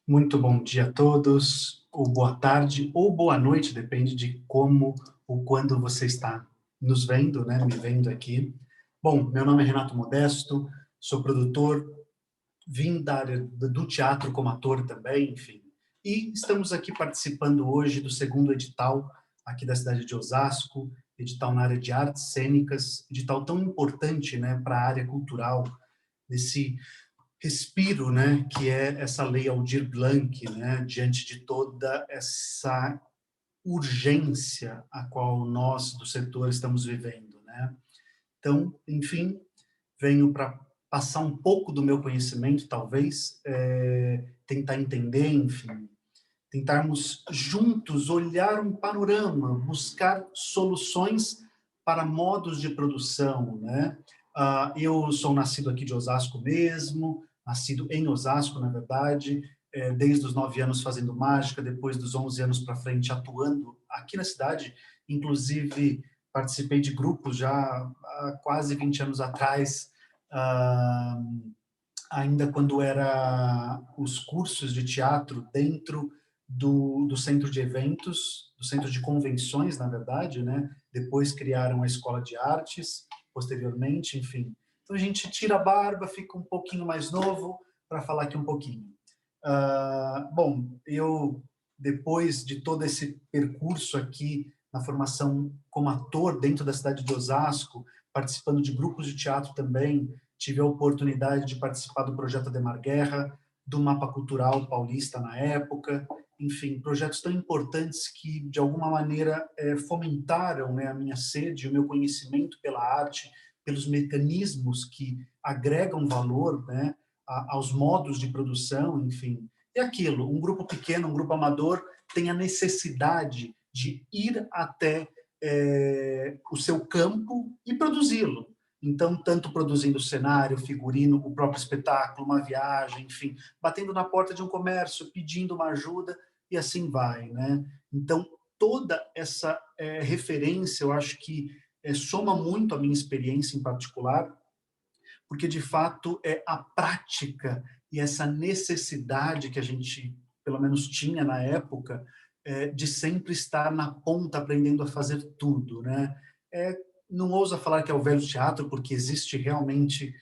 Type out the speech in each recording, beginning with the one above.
Muito bom dia a todos, ou boa tarde, ou boa noite, depende de como ou quando você está nos vendo, né, me vendo aqui. Bom, meu nome é Renato Modesto, sou produtor, vim da área do teatro como ator também, enfim. E estamos aqui participando hoje do segundo edital aqui da cidade de Osasco, edital na área de artes cênicas, edital tão importante, né, para a área cultural, desse respiro, né, que é essa lei Aldir Blanc, né, diante de toda essa urgência a qual nós do setor estamos vivendo, né. Então, enfim, venho para passar um pouco do meu conhecimento, talvez, tentar entender, enfim, tentarmos juntos olhar um panorama, buscar soluções para modos de produção, né? Eu sou nascido aqui de Osasco mesmo, nascido em Osasco, na verdade, desde os 9 anos fazendo mágica, depois dos 11 anos para frente atuando aqui na cidade, inclusive participei de grupos já há quase 20 anos atrás, ainda quando era os cursos de teatro dentro do centro de eventos, do centro de convenções, na verdade, né? Depois criaram a escola de artes, posteriormente, enfim. Então a gente tira a barba, fica um pouquinho mais novo para falar aqui um pouquinho. Bom, eu, depois de todo esse percurso aqui na formação como ator dentro da cidade de Osasco, participando de grupos de teatro também, tive a oportunidade de participar do projeto Ademar Guerra, do Mapa Cultural Paulista na época, enfim, projetos tão importantes que, de alguma maneira, fomentaram, né, a minha sede, o meu conhecimento pela arte, pelos mecanismos que agregam valor, né, aos modos de produção, enfim. E aquilo, um grupo pequeno, um grupo amador, tem a necessidade de ir até o seu campo e produzi-lo. Então, tanto produzindo cenário, figurino, o próprio espetáculo, uma viagem, enfim, batendo na porta de um comércio, pedindo uma ajuda e assim vai, né? Então, toda essa referência, eu acho que soma muito a minha experiência em particular, porque de fato é a prática e essa necessidade que a gente, pelo menos tinha na época, de sempre estar na ponta aprendendo a fazer tudo, né? Não ousa falar que é o velho teatro, porque existe realmente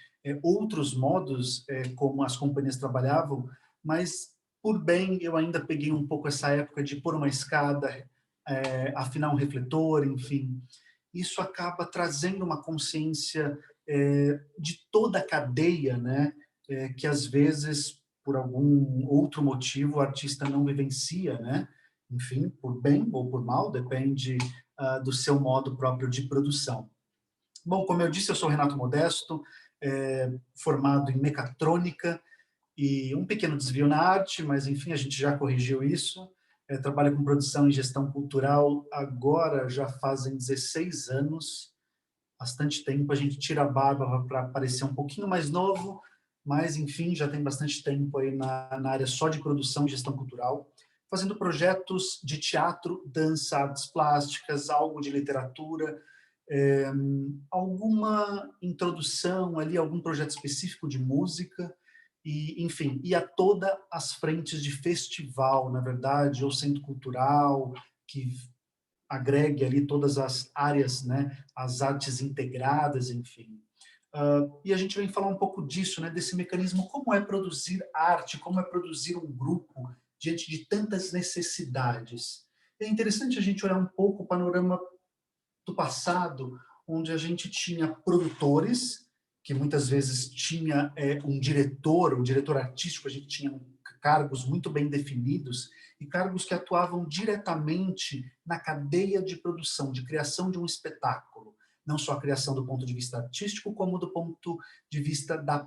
outros modos como as companhias trabalhavam, mas por bem eu ainda peguei um pouco essa época de pôr uma escada, afinar um refletor, enfim, isso acaba trazendo uma consciência de toda a cadeia, né? Que às vezes, por algum outro motivo, o artista não vivencia, né? Enfim, por bem ou por mal, depende do seu modo próprio de produção. Bom, como eu disse, eu sou Renato Modesto, formado em mecatrônica, e um pequeno desvio na arte, mas enfim, a gente já corrigiu isso. Trabalho com produção e gestão cultural agora já fazem 16 anos, bastante tempo. A gente tira a barba para parecer um pouquinho mais novo, mas enfim, já tem bastante tempo aí na área só de produção e gestão cultural, fazendo projetos de teatro, dança, artes plásticas, algo de literatura, é, alguma introdução ali, algum projeto específico de música, e, enfim, e a todas as frentes de festival, na verdade, ou centro cultural, que agregue ali todas as áreas, né, as artes integradas, enfim. E a gente vem falar um pouco disso, né, desse mecanismo, como é produzir arte, como é produzir um grupo diante de tantas necessidades. É interessante a gente olhar um pouco o panorama do passado, onde a gente tinha produtores, que muitas vezes tinha um diretor artístico, a gente tinha cargos muito bem definidos e cargos que atuavam diretamente na cadeia de produção, de criação de um espetáculo. Não só a criação do ponto de vista artístico, como do ponto de vista da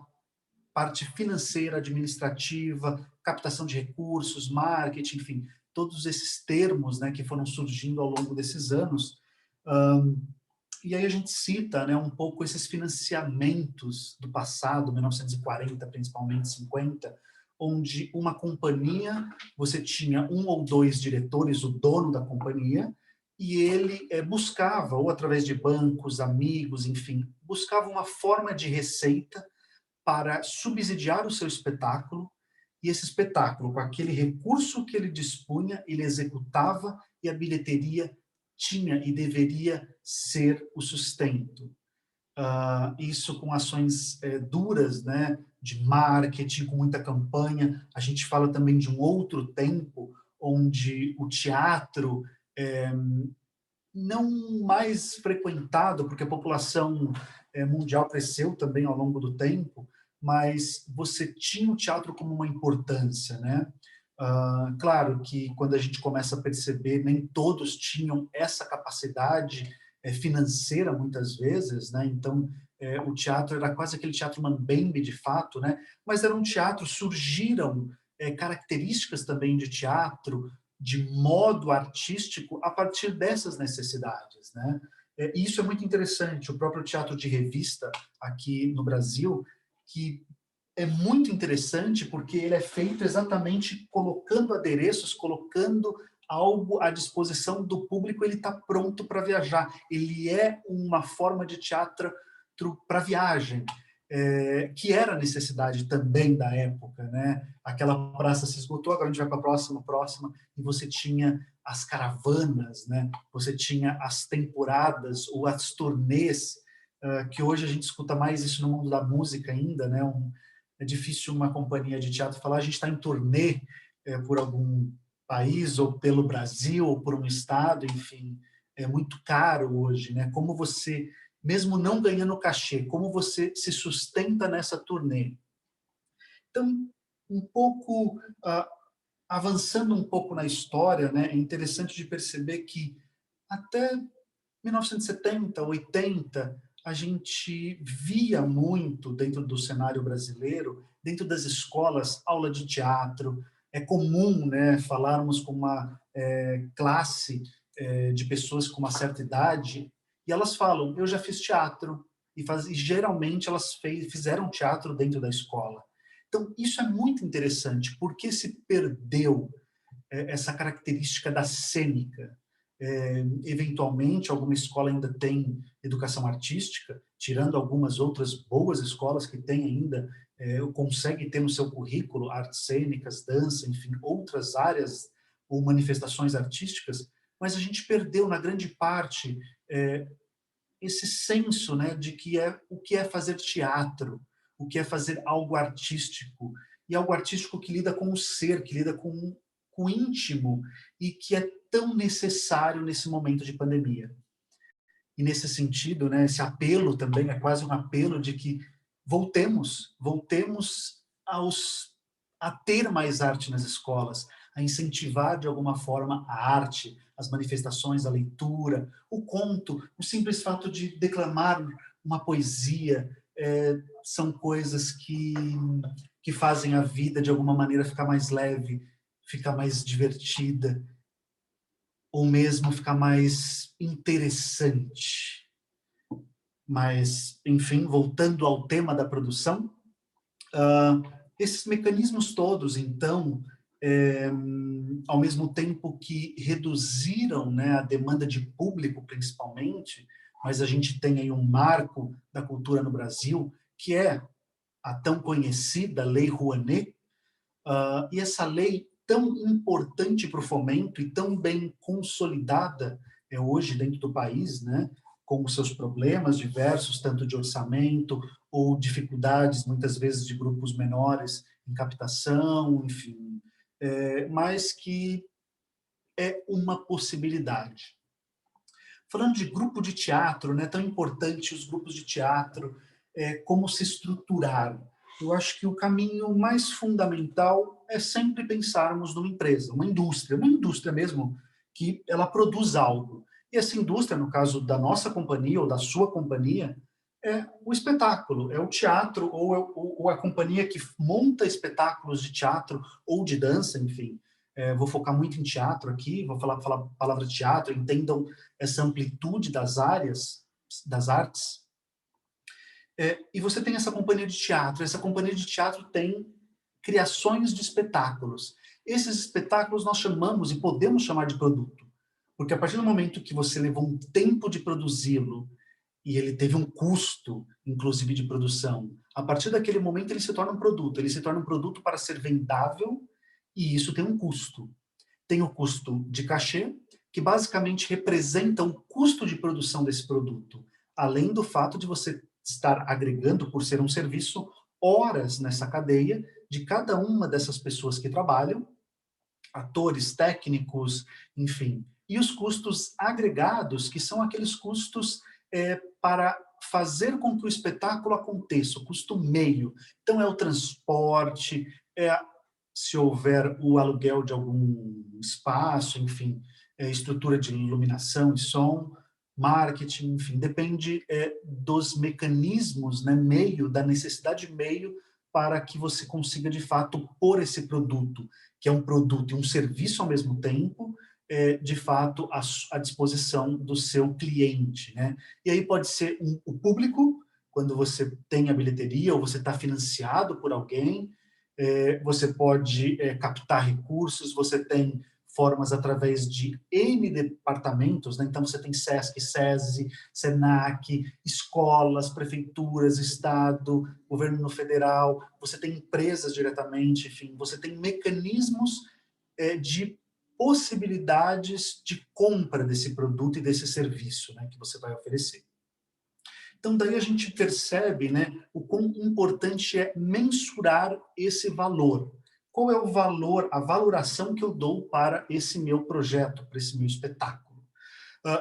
parte financeira, administrativa, captação de recursos, marketing, enfim, todos esses termos, né, que foram surgindo ao longo desses anos. E aí a gente cita, né, um pouco esses financiamentos do passado, 1940, principalmente 50, onde uma companhia, você tinha um ou dois diretores, o dono da companhia, e ele buscava, ou através de bancos, amigos, enfim, buscava uma forma de receita para subsidiar o seu espetáculo e esse espetáculo, com aquele recurso que ele dispunha, ele executava e a bilheteria tinha e deveria ser o sustento. Isso com ações duras, né, de marketing, com muita campanha. A gente fala também de um outro tempo, onde o teatro não mais frequentado, porque a população mundial cresceu também ao longo do tempo, mas você tinha o teatro como uma importância, né? Claro que quando a gente começa a perceber, nem todos tinham essa capacidade financeira, muitas vezes, né? Então, o teatro era quase aquele teatro mambembe, de fato, né? Mas era um teatro, surgiram características também de teatro, de modo artístico, a partir dessas necessidades, né? Isso é muito interessante. O próprio teatro de revista aqui no Brasil, que é muito interessante porque ele é feito exatamente colocando adereços, colocando algo à disposição do público, ele está pronto para viajar. Ele é uma forma de teatro para viagem, que era a necessidade também da época, né? Aquela praça se esgotou, agora a gente vai para a próxima, e você tinha as caravanas, né? Você tinha as temporadas ou as turnês, que hoje a gente escuta mais isso no mundo da música ainda, né? É difícil uma companhia de teatro falar, a gente está em turnê por algum país, ou pelo Brasil, ou por um estado, enfim, é muito caro hoje, né? Como você, mesmo não ganhando cachê, como você se sustenta nessa turnê? Então, um pouco, avançando um pouco na história, né, é interessante de perceber que até 1970, 80, a gente via muito dentro do cenário brasileiro, dentro das escolas, aula de teatro. É comum, né, falarmos com uma classe de pessoas com uma certa idade, e elas falam, eu já fiz teatro, e geralmente elas fizeram teatro dentro da escola. Então, isso é muito interessante, porque se perdeu essa característica da cênica. Eventualmente, alguma escola ainda tem educação artística, tirando algumas outras boas escolas que têm ainda, consegue ter no seu currículo artes cênicas, dança, enfim, outras áreas ou manifestações artísticas, mas a gente perdeu, na grande parte, esse senso, né, de que o que é fazer teatro, o que é fazer algo artístico, e algo artístico que lida com o ser, que lida com o íntimo, e que é tão necessário nesse momento de pandemia. E nesse sentido, né, esse apelo também é quase um apelo de que voltemos a ter mais arte nas escolas, a incentivar de alguma forma a arte, as manifestações, a leitura, o conto, o simples fato de declamar uma poesia, são coisas que fazem a vida de alguma maneira ficar mais leve, ficar mais divertida, ou mesmo ficar mais interessante. Mas, enfim, voltando ao tema da produção, esses mecanismos todos, então, ao mesmo tempo que reduziram, né, a demanda de público, principalmente, mas a gente tem aí um marco da cultura no Brasil, que é a tão conhecida Lei Rouanet, e essa lei tão importante para o fomento e tão bem consolidada hoje dentro do país, né, com os seus problemas diversos, tanto de orçamento ou dificuldades, muitas vezes, de grupos menores em captação, enfim, mas que é uma possibilidade. Falando de grupo de teatro, né, tão importante os grupos de teatro, como se estruturar. Eu acho que o caminho mais fundamental é sempre pensarmos numa empresa, uma indústria mesmo, que ela produz algo. E essa indústria, no caso da nossa companhia ou da sua companhia, é o espetáculo, é o teatro ou a companhia que monta espetáculos de teatro ou de dança, enfim. Vou focar muito em teatro aqui, vou falar a palavra teatro, entendam essa amplitude das áreas, das artes. E você tem essa companhia de teatro tem criações de espetáculos. Esses espetáculos nós chamamos e podemos chamar de produto, porque a partir do momento que você levou um tempo de produzi-lo e ele teve um custo, inclusive, de produção. A partir daquele momento, ele se torna um produto. Ele se torna um produto para ser vendável, e isso tem um custo. Tem o custo de cachê, que basicamente representa o custo de produção desse produto, além do fato de você estar agregando, por ser um serviço, horas nessa cadeia de cada uma dessas pessoas que trabalham, atores, técnicos, enfim. E os custos agregados, que são aqueles custos para fazer com que o espetáculo aconteça, o custo meio. Então, é o transporte, se houver o aluguel de algum espaço, enfim, estrutura de iluminação e som, marketing, enfim, depende dos mecanismos, né, meio, da necessidade meio para que você consiga, de fato, pôr esse produto, que é um produto e um serviço ao mesmo tempo, de fato, à disposição do seu cliente, né? E aí pode ser o público, quando você tem a bilheteria ou você está financiado por alguém, você pode captar recursos, você tem formas através de N departamentos, né? Então você tem SESC, SESI, SENAC, escolas, prefeituras, Estado, governo federal, você tem empresas diretamente, enfim, você tem mecanismos de possibilidades de compra desse produto e desse serviço, né, que você vai oferecer. Então, daí a gente percebe, né, o quão importante é mensurar esse valor. Qual é o valor, a valoração que eu dou para esse meu projeto, para esse meu espetáculo?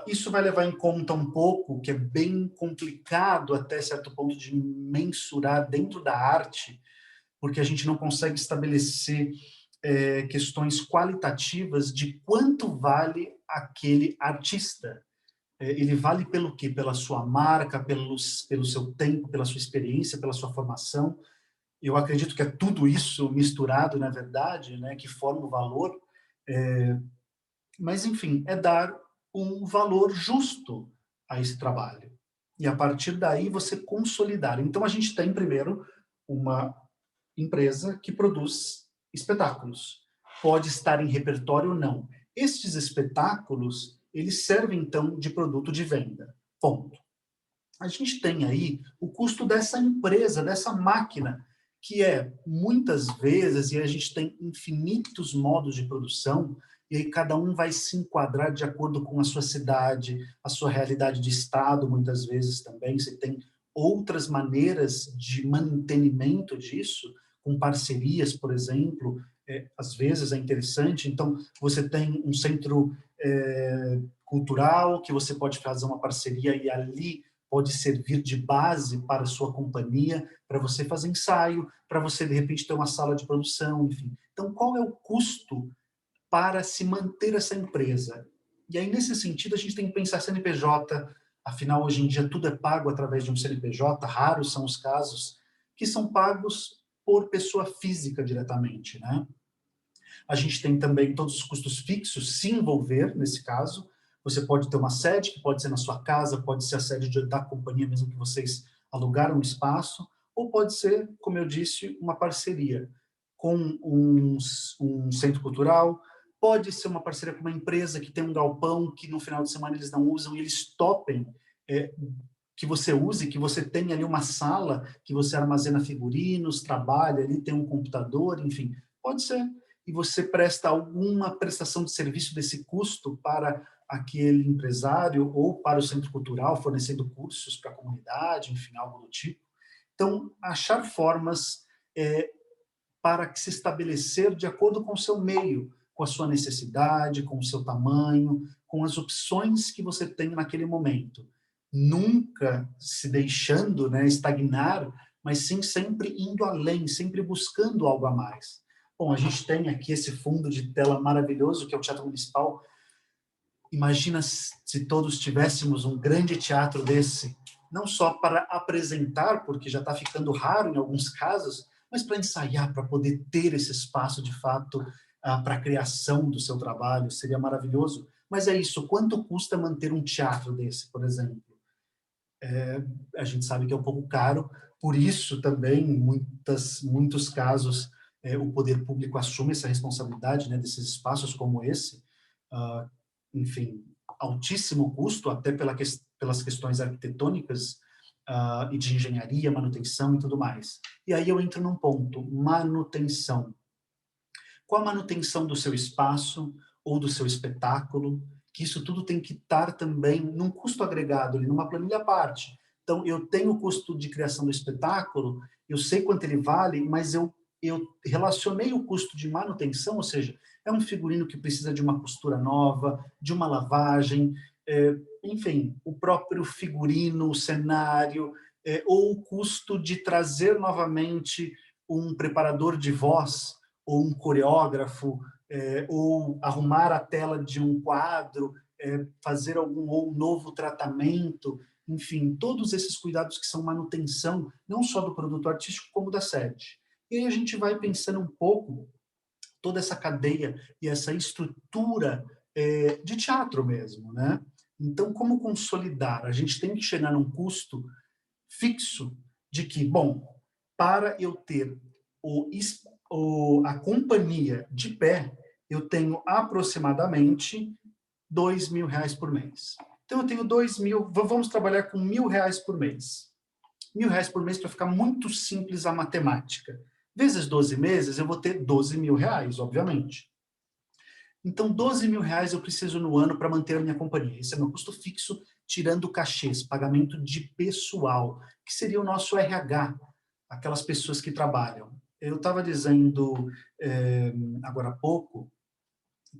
Isso vai levar em conta um pouco, que é bem complicado até certo ponto de mensurar dentro da arte, porque a gente não consegue estabelecer questões qualitativas de quanto vale aquele artista. Ele vale pelo quê? Pela sua marca, pelo seu tempo, pela sua experiência, pela sua formação. Eu acredito que é tudo isso misturado, na verdade, né, que forma o valor. Mas, enfim, é dar um valor justo a esse trabalho. E, a partir daí, você consolidar. Então, a gente tem, primeiro, uma empresa que produz espetáculos. Pode estar em repertório ou não. Estes espetáculos, eles servem, então, de produto de venda. Ponto. A gente tem aí o custo dessa empresa, dessa máquina, que é, muitas vezes, e a gente tem infinitos modos de produção, e aí cada um vai se enquadrar de acordo com a sua cidade, a sua realidade de estado, muitas vezes também. Você tem outras maneiras de mantenimento disso, com parcerias, por exemplo, às vezes é interessante. Então, você tem um centro cultural, que você pode fazer uma parceria e ali pode servir de base para a sua companhia, para você fazer ensaio, para você, de repente, ter uma sala de produção, enfim. Então, qual é o custo para se manter essa empresa? E aí, nesse sentido, a gente tem que pensar CNPJ, afinal, hoje em dia, tudo é pago através de um CNPJ, raros são os casos que são pagos por pessoa física diretamente, né? A gente tem também todos os custos fixos, se envolver, nesse caso. Você pode ter uma sede, que pode ser na sua casa, pode ser a sede da companhia, mesmo que vocês alugaram um espaço, ou pode ser, como eu disse, uma parceria com um centro cultural, pode ser uma parceria com uma empresa que tem um galpão que no final de semana eles não usam e eles topem que você use, que você tenha ali uma sala que você armazena figurinos, trabalha ali, tem um computador, enfim, pode ser. E você presta alguma prestação de serviço desse custo para aquele empresário ou para o centro cultural, fornecendo cursos para a comunidade, enfim, algo do tipo. Então, achar formas para que se estabelecer de acordo com o seu meio, com a sua necessidade, com o seu tamanho, com as opções que você tem naquele momento. Nunca se deixando, né, estagnar, mas sim sempre indo além, sempre buscando algo a mais. Bom, a gente tem aqui esse fundo de tela maravilhoso, que é o Teatro Municipal. Imagina se todos tivéssemos um grande teatro desse, não só para apresentar, porque já está ficando raro em alguns casos, mas para ensaiar, para poder ter esse espaço, de fato, para a criação do seu trabalho. Seria maravilhoso. Mas é isso, quanto custa manter um teatro desse, por exemplo? A gente sabe que é um pouco caro, por isso também, em muitos casos, o poder público assume essa responsabilidade, né, desses espaços como esse. Enfim, altíssimo custo, até pelas questões arquitetônicas, e de engenharia, manutenção e tudo mais. E aí eu entro num ponto, manutenção. Qual a manutenção do seu espaço ou do seu espetáculo? Que isso tudo tem que estar também num custo agregado, ali, numa planilha à parte. Então, eu tenho o custo de criação do espetáculo, eu sei quanto ele vale, mas eu relacionei o custo de manutenção, ou seja, é um figurino que precisa de uma costura nova, de uma lavagem, enfim, o próprio figurino, o cenário, ou o custo de trazer novamente um preparador de voz, ou um coreógrafo, ou arrumar a tela de um quadro, fazer algum ou novo tratamento, enfim, todos esses cuidados que são manutenção, não só do produto artístico, como da sede. E aí a gente vai pensando um pouco toda essa cadeia e essa estrutura de teatro mesmo, né? Então, como consolidar? A gente tem que chegar num custo fixo de que, bom, para eu ter a companhia de pé, eu tenho aproximadamente R$ 2.000 por mês. Então, eu tenho 2.000, vamos trabalhar com R$ 1.000 por mês. R$ 1.000 por mês para ficar muito simples a matemática. Vezes 12 meses, eu vou ter R$ 12.000, obviamente. Então, R$ 12.000 eu preciso no ano para manter a minha companhia. Esse é meu custo fixo, tirando cachês, pagamento de pessoal, que seria o nosso RH, aquelas pessoas que trabalham. Eu estava dizendo agora há pouco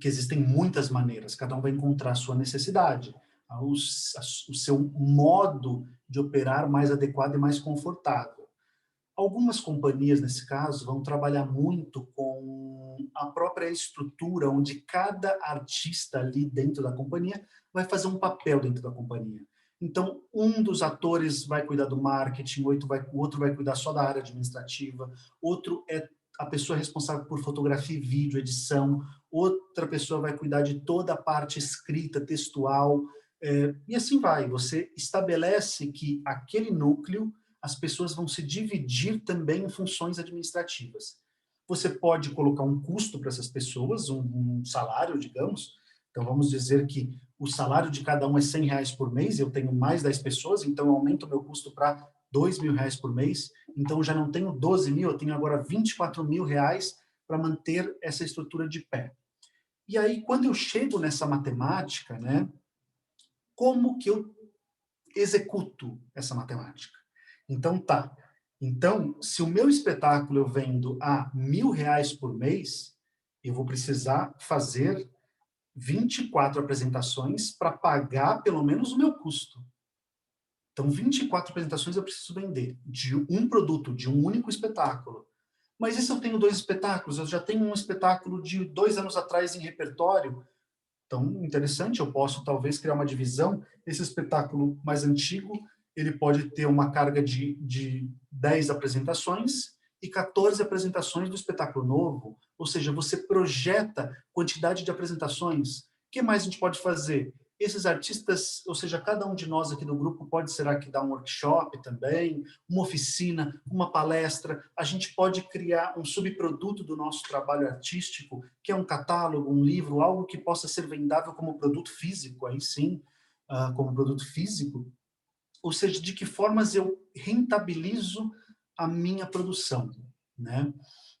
que existem muitas maneiras, cada um vai encontrar a sua necessidade, o seu modo de operar mais adequado e mais confortável. Algumas companhias, nesse caso, vão trabalhar muito com a própria estrutura, onde cada artista ali dentro da companhia vai fazer um papel dentro da companhia. Então, um dos atores vai cuidar do marketing, o outro vai cuidar só da área administrativa, outro é a pessoa responsável por fotografia e vídeo, edição, outra pessoa vai cuidar de toda a parte escrita, textual, e assim vai. Você estabelece que aquele núcleo as pessoas vão se dividir também em funções administrativas. Você pode colocar um custo para essas pessoas, um salário, digamos. Então, vamos dizer que o salário de cada um é R$ 100 por mês, eu tenho mais 10 pessoas, então eu aumento o meu custo para R$ 2.000 por mês. Então, eu já não tenho 12.000, eu tenho agora R$ 24.000 para manter essa estrutura de pé. E aí, quando eu chego nessa matemática, né, como que eu executo essa matemática? Então, tá. Então, se o meu espetáculo eu vendo a R$ 1.000 por mês, eu vou precisar fazer 24 apresentações para pagar pelo menos o meu custo. Então, 24 apresentações eu preciso vender de um produto, de um único espetáculo. Mas e se eu tenho 2 espetáculos? Eu já tenho um espetáculo de 2 anos atrás em repertório. Então, interessante, eu posso talvez criar uma divisão. Esse espetáculo mais antigo, ele pode ter uma carga de 10 apresentações e 14 apresentações do espetáculo novo. Ou seja, você projeta quantidade de apresentações. O que mais a gente pode fazer? Esses artistas, ou seja, cada um de nós aqui do grupo pode, será que dá um workshop também, uma oficina, uma palestra. A gente pode criar um subproduto do nosso trabalho artístico, que é um catálogo, um livro, algo que possa ser vendável como produto físico, aí sim, como produto físico. Ou seja, de que formas eu rentabilizo a minha produção, né?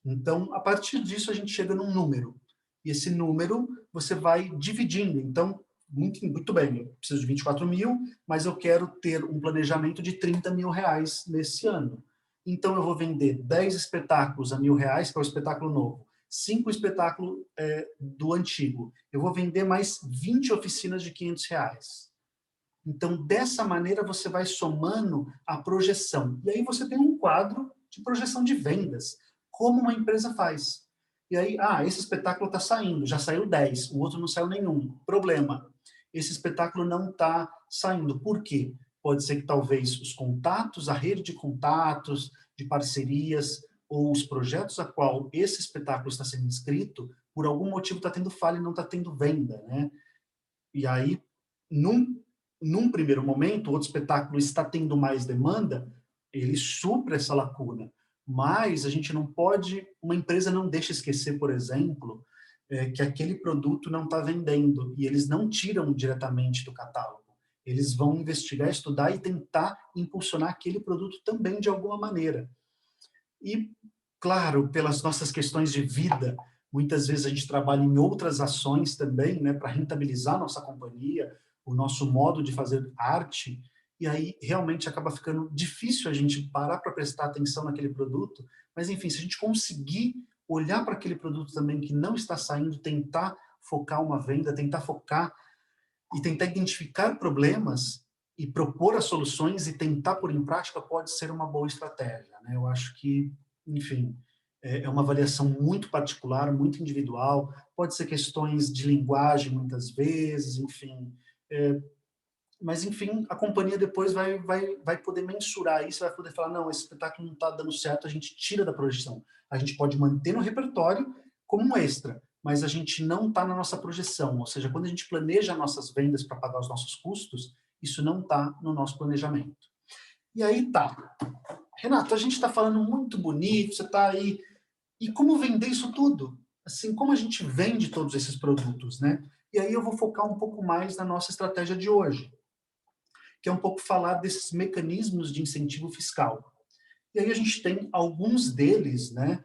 Então, a partir disso, a gente chega num número. E esse número você vai dividindo. Então, muito bem, eu preciso de 24.000, mas eu quero ter um planejamento de R$ 30.000 nesse ano. Então, eu vou vender 10 espetáculos a R$ 1.000, que é o espetáculo novo, 5 espetáculos do antigo. Eu vou vender mais 20 oficinas de R$ 500. Então, dessa maneira, você vai somando a projeção. E aí você tem um quadro de projeção de vendas, como uma empresa faz. E aí, esse espetáculo está saindo, já saiu 10, o outro não saiu nenhum. Problema, esse espetáculo não está saindo. Por quê? Pode ser que talvez os contatos, a rede de contatos, de parcerias, ou os projetos a qual esse espetáculo está sendo inscrito, por algum motivo está tendo falha e não está tendo venda, né? E aí, num primeiro momento, o outro espetáculo está tendo mais demanda, ele supra essa lacuna. Mas a gente não pode, uma empresa não deixa esquecer, por exemplo, que aquele produto não está vendendo, e eles não tiram diretamente do catálogo. Eles vão investigar, estudar e tentar impulsionar aquele produto também de alguma maneira. E, claro, pelas nossas questões de vida, muitas vezes a gente trabalha em outras ações também, né, para rentabilizar a nossa companhia, o nosso modo de fazer arte, e aí realmente acaba ficando difícil a gente parar para prestar atenção naquele produto, mas enfim, se a gente conseguir olhar para aquele produto também que não está saindo, tentar focar uma venda, tentar focar e tentar identificar problemas e propor as soluções e tentar pôr em prática pode ser uma boa estratégia, né? Eu acho que, enfim, é uma avaliação muito particular, muito individual, pode ser questões de linguagem muitas vezes, enfim, mas enfim, a companhia depois vai poder mensurar isso, vai poder falar, não, esse espetáculo não está dando certo, a gente tira da projeção. A gente pode manter no repertório como um extra, mas a gente não está na nossa projeção, ou seja, quando a gente planeja nossas vendas para pagar os nossos custos, isso não está no nosso planejamento. E aí tá. Renato, a gente está falando muito bonito, você está aí. E como vender isso tudo? Assim, como a gente vende todos esses produtos, né? E aí eu vou focar um pouco mais na nossa estratégia de hoje, que é um pouco falar desses mecanismos de incentivo fiscal. E aí a gente tem alguns deles, né,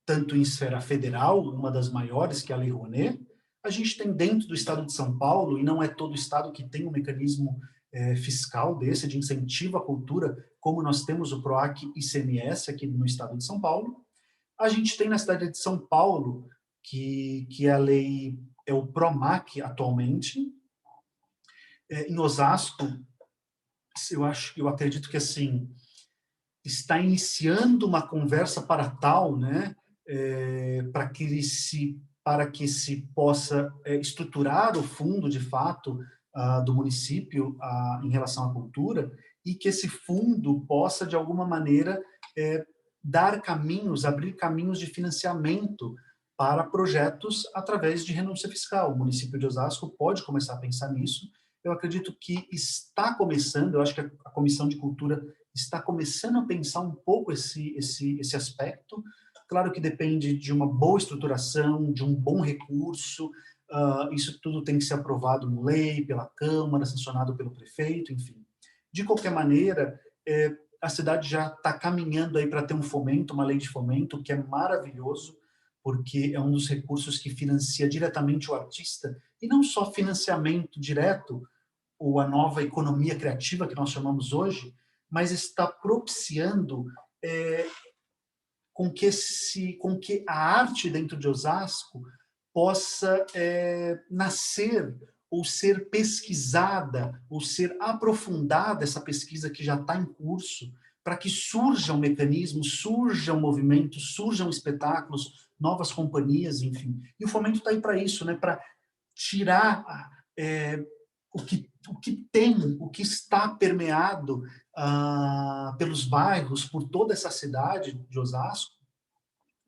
tanto em esfera federal, uma das maiores, que é a Lei Rouanet, a gente tem dentro do estado de São Paulo, e não é todo estado que tem um mecanismo fiscal desse, de incentivo à cultura, como nós temos o PROAC ICMS aqui no estado de São Paulo. A gente tem na cidade de São Paulo, que a lei é o PROMAC atualmente. Em Osasco, eu acredito que assim está iniciando uma conversa para tal, né, para que se possa estruturar o fundo de fato do município em relação à cultura e que esse fundo possa de alguma maneira dar caminhos, abrir caminhos de financiamento para projetos através de renúncia fiscal. O município de Osasco pode começar a pensar nisso. Eu acredito que está começando, eu acho que a Comissão de Cultura está começando a pensar um pouco esse aspecto. Claro que depende de uma boa estruturação, de um bom recurso, isso tudo tem que ser aprovado em lei, pela Câmara, sancionado pelo prefeito, enfim. De qualquer maneira, a cidade já está caminhando aí para ter um fomento, uma lei de fomento, que é maravilhoso, porque é um dos recursos que financia diretamente o artista, e não só financiamento direto, ou a nova economia criativa que nós chamamos hoje, mas está propiciando com que a arte dentro de Osasco possa nascer ou ser pesquisada, ou ser aprofundada essa pesquisa que já está em curso, para que surjam mecanismos, surjam movimentos, surjam espetáculos, novas companhias, enfim. E o fomento está aí para isso, né? Para tirar o que tem, o que está permeado pelos bairros, por toda essa cidade de Osasco,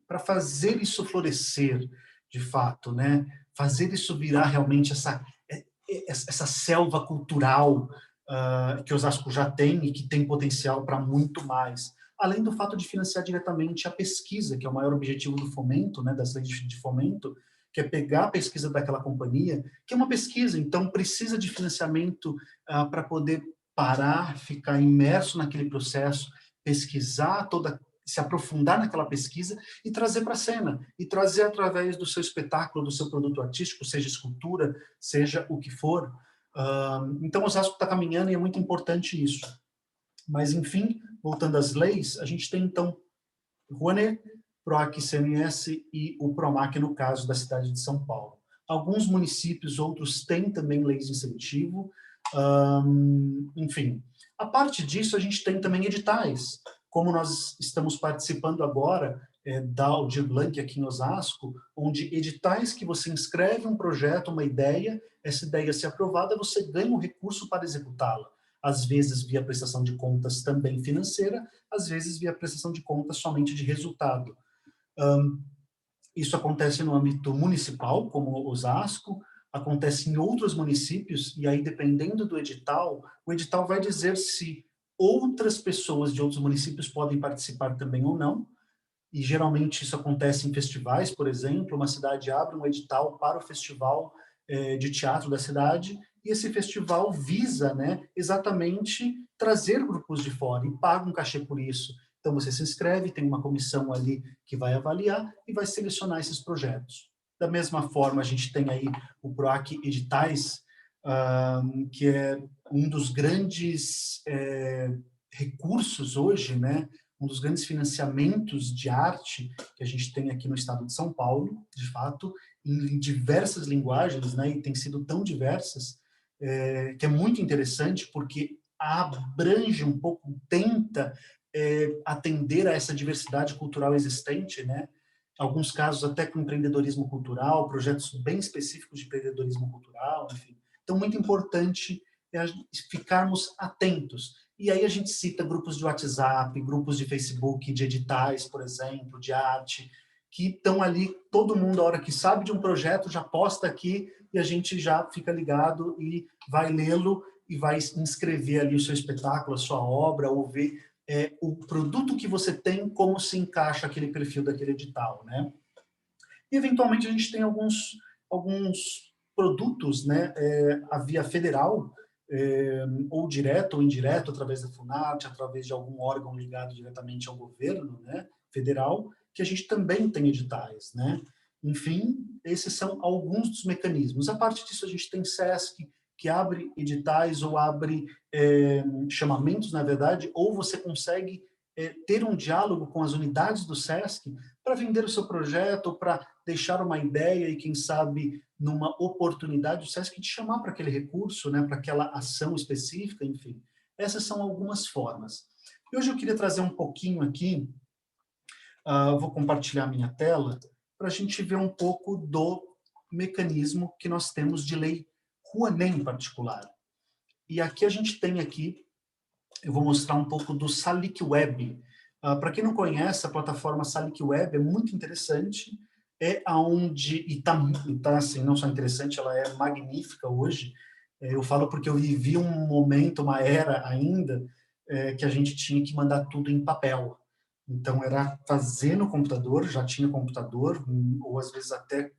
para fazer isso florescer, de fato, né? Fazer isso virar realmente essa selva cultural que Osasco já tem e que tem potencial para muito mais. Além do fato de financiar diretamente a pesquisa, que é o maior objetivo do fomento, né, das leis de fomento, que é pegar a pesquisa daquela companhia, que é uma pesquisa, então precisa de financiamento para poder parar, ficar imerso naquele processo, pesquisar se aprofundar naquela pesquisa e trazer para a cena, e trazer através do seu espetáculo, do seu produto artístico, seja escultura, seja o que for. Então, Osasco está caminhando e é muito importante isso. Mas, enfim, voltando às leis, a gente tem, então, Rouanet, PROAC, ICMS e o PROMAC, no caso da cidade de São Paulo. Alguns municípios, outros têm também leis de incentivo. Enfim, a parte disso, a gente tem também editais. Como nós estamos participando agora da Aldir Blanc aqui em Osasco, onde editais que você inscreve um projeto, uma ideia, essa ideia se aprovada, você ganha um recurso para executá-la. Às vezes via prestação de contas também financeira, às vezes via prestação de contas somente de resultado. Isso acontece no âmbito municipal, como Osasco, acontece em outros municípios, e aí, dependendo do edital, o edital vai dizer se outras pessoas de outros municípios podem participar também ou não. e geralmente isso acontece em festivais, por exemplo, uma cidade abre um edital para o festival de teatro da cidade, e esse festival visa, né, exatamente trazer grupos de fora e paga um cachê por isso. Então você se inscreve, tem uma comissão ali que vai avaliar e vai selecionar esses projetos. Da mesma forma, a gente tem aí o PROAC Editais, que é um dos grandes recursos hoje, né, um dos grandes financiamentos de arte que a gente tem aqui no estado de São Paulo, de fato, em diversas linguagens, né, e tem sido tão diversas, que é muito interessante porque abrange um pouco, tenta atender a essa diversidade cultural existente, né, alguns casos até com empreendedorismo cultural, projetos bem específicos de empreendedorismo cultural, enfim. Então, muito importante ficarmos atentos. E aí a gente cita grupos de WhatsApp, grupos de Facebook, de editais, por exemplo, de arte, que estão ali, todo mundo, a hora que sabe de um projeto, já posta aqui e a gente já fica ligado e vai lê-lo e vai inscrever ali o seu espetáculo, a sua obra, ou ver o produto que você tem, como se encaixa aquele perfil daquele edital, né? E, eventualmente, a gente tem alguns produtos, né, a via federal, ou direto ou indireto, através da Funarte, através de algum órgão ligado diretamente ao governo, né, federal, que a gente também tem editais, né? Enfim, esses são alguns dos mecanismos. A parte disso, a gente tem SESC, que abre editais ou abre chamamentos, na verdade, ou você consegue ter um diálogo com as unidades do SESC para vender o seu projeto, ou para deixar uma ideia e, quem sabe, numa oportunidade, o SESC te chamar para aquele recurso, né, para aquela ação específica, enfim. Essas são algumas formas. E hoje eu queria trazer um pouquinho aqui, vou compartilhar minha tela, para a gente ver um pouco do mecanismo que nós temos de lei Rouanet em particular. E aqui a gente tem aqui, eu vou mostrar um pouco do Salic Web. Para quem não conhece, a plataforma Salic Web é muito interessante, é aonde, e tá assim, não só interessante, ela é magnífica hoje. Eu falo porque eu vivi um momento, uma era ainda, que a gente tinha que mandar tudo em papel. Então, era fazer no computador, já tinha computador, ou às vezes até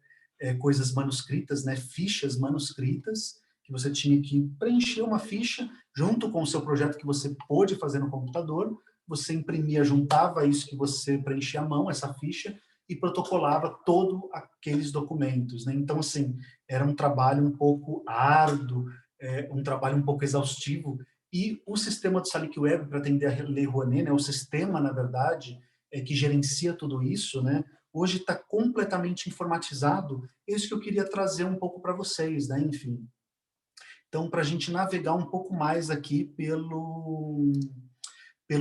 coisas manuscritas, né, fichas manuscritas, que você tinha que preencher uma ficha junto com o seu projeto que você pôde fazer no computador, você imprimia, juntava isso que você preenchia à mão, essa ficha, e protocolava todos aqueles documentos, né? Então, assim, era um trabalho um pouco árduo, um trabalho um pouco exaustivo, e o sistema do Salic Web, para atender a Lei Rouanet, né, o sistema, na verdade, que gerencia tudo isso, né, hoje está completamente informatizado. É isso que eu queria trazer um pouco para vocês, né, enfim. Então, para a gente navegar um pouco mais aqui pelo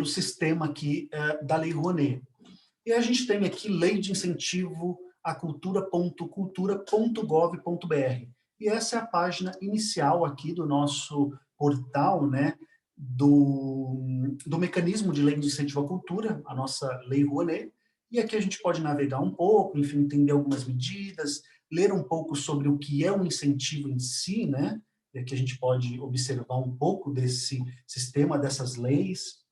sistema aqui da Lei Rouanet. E a gente tem aqui Lei de Incentivo à Cultura.cultura.gov.br. E essa é a página inicial aqui do nosso portal, né, do mecanismo de lei de incentivo à cultura, a nossa Lei Rouanet. E aqui a gente pode navegar um pouco, enfim, entender algumas medidas, ler um pouco sobre o que é um incentivo em si, né? E aqui a gente pode observar um pouco desse sistema, dessas leis.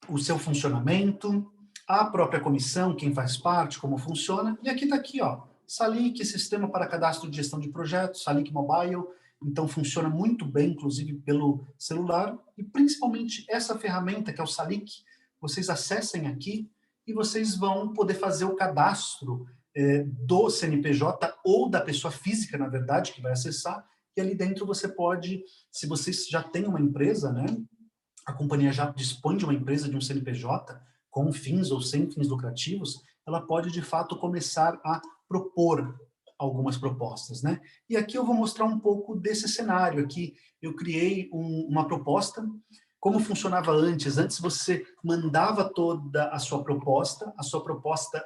O seu funcionamento, a própria comissão, quem faz parte, como funciona. E aqui está aqui, ó, Salic, Sistema para Cadastro de Gestão de Projetos, Salic Mobile. Então, funciona muito bem, inclusive, pelo celular. E, principalmente, essa ferramenta, que é o Salic, vocês acessem aqui e vocês vão poder fazer o cadastro do CNPJ ou da pessoa física, na verdade, que vai acessar. E ali dentro você pode, se vocês já têm uma empresa, né, a companhia já dispõe de uma empresa, de um CNPJ, com fins ou sem fins lucrativos, ela pode, de fato, começar a propor algumas propostas, né? E aqui eu vou mostrar um pouco desse cenário. Aqui eu criei uma proposta, como funcionava antes. Antes você mandava toda a sua proposta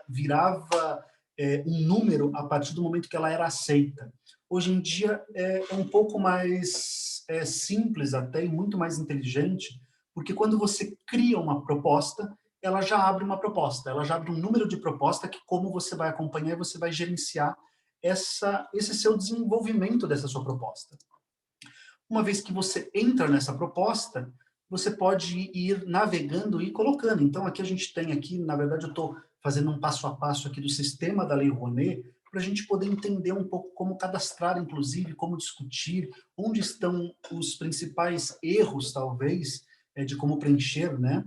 virava um número a partir do momento que ela era aceita. Hoje em dia é um pouco mais simples até e muito mais inteligente, porque quando você cria uma proposta, ela já abre uma proposta, ela já abre um número de proposta que, como você vai acompanhar, você vai gerenciar esse seu desenvolvimento dessa sua proposta. Uma vez que você entra nessa proposta, você pode ir navegando e colocando. Então, aqui a gente tem aqui, na verdade, eu estou fazendo um passo a passo aqui do sistema da Lei Rouanet, para a gente poder entender um pouco como cadastrar, inclusive, como discutir, onde estão os principais erros, talvez, de como preencher, né?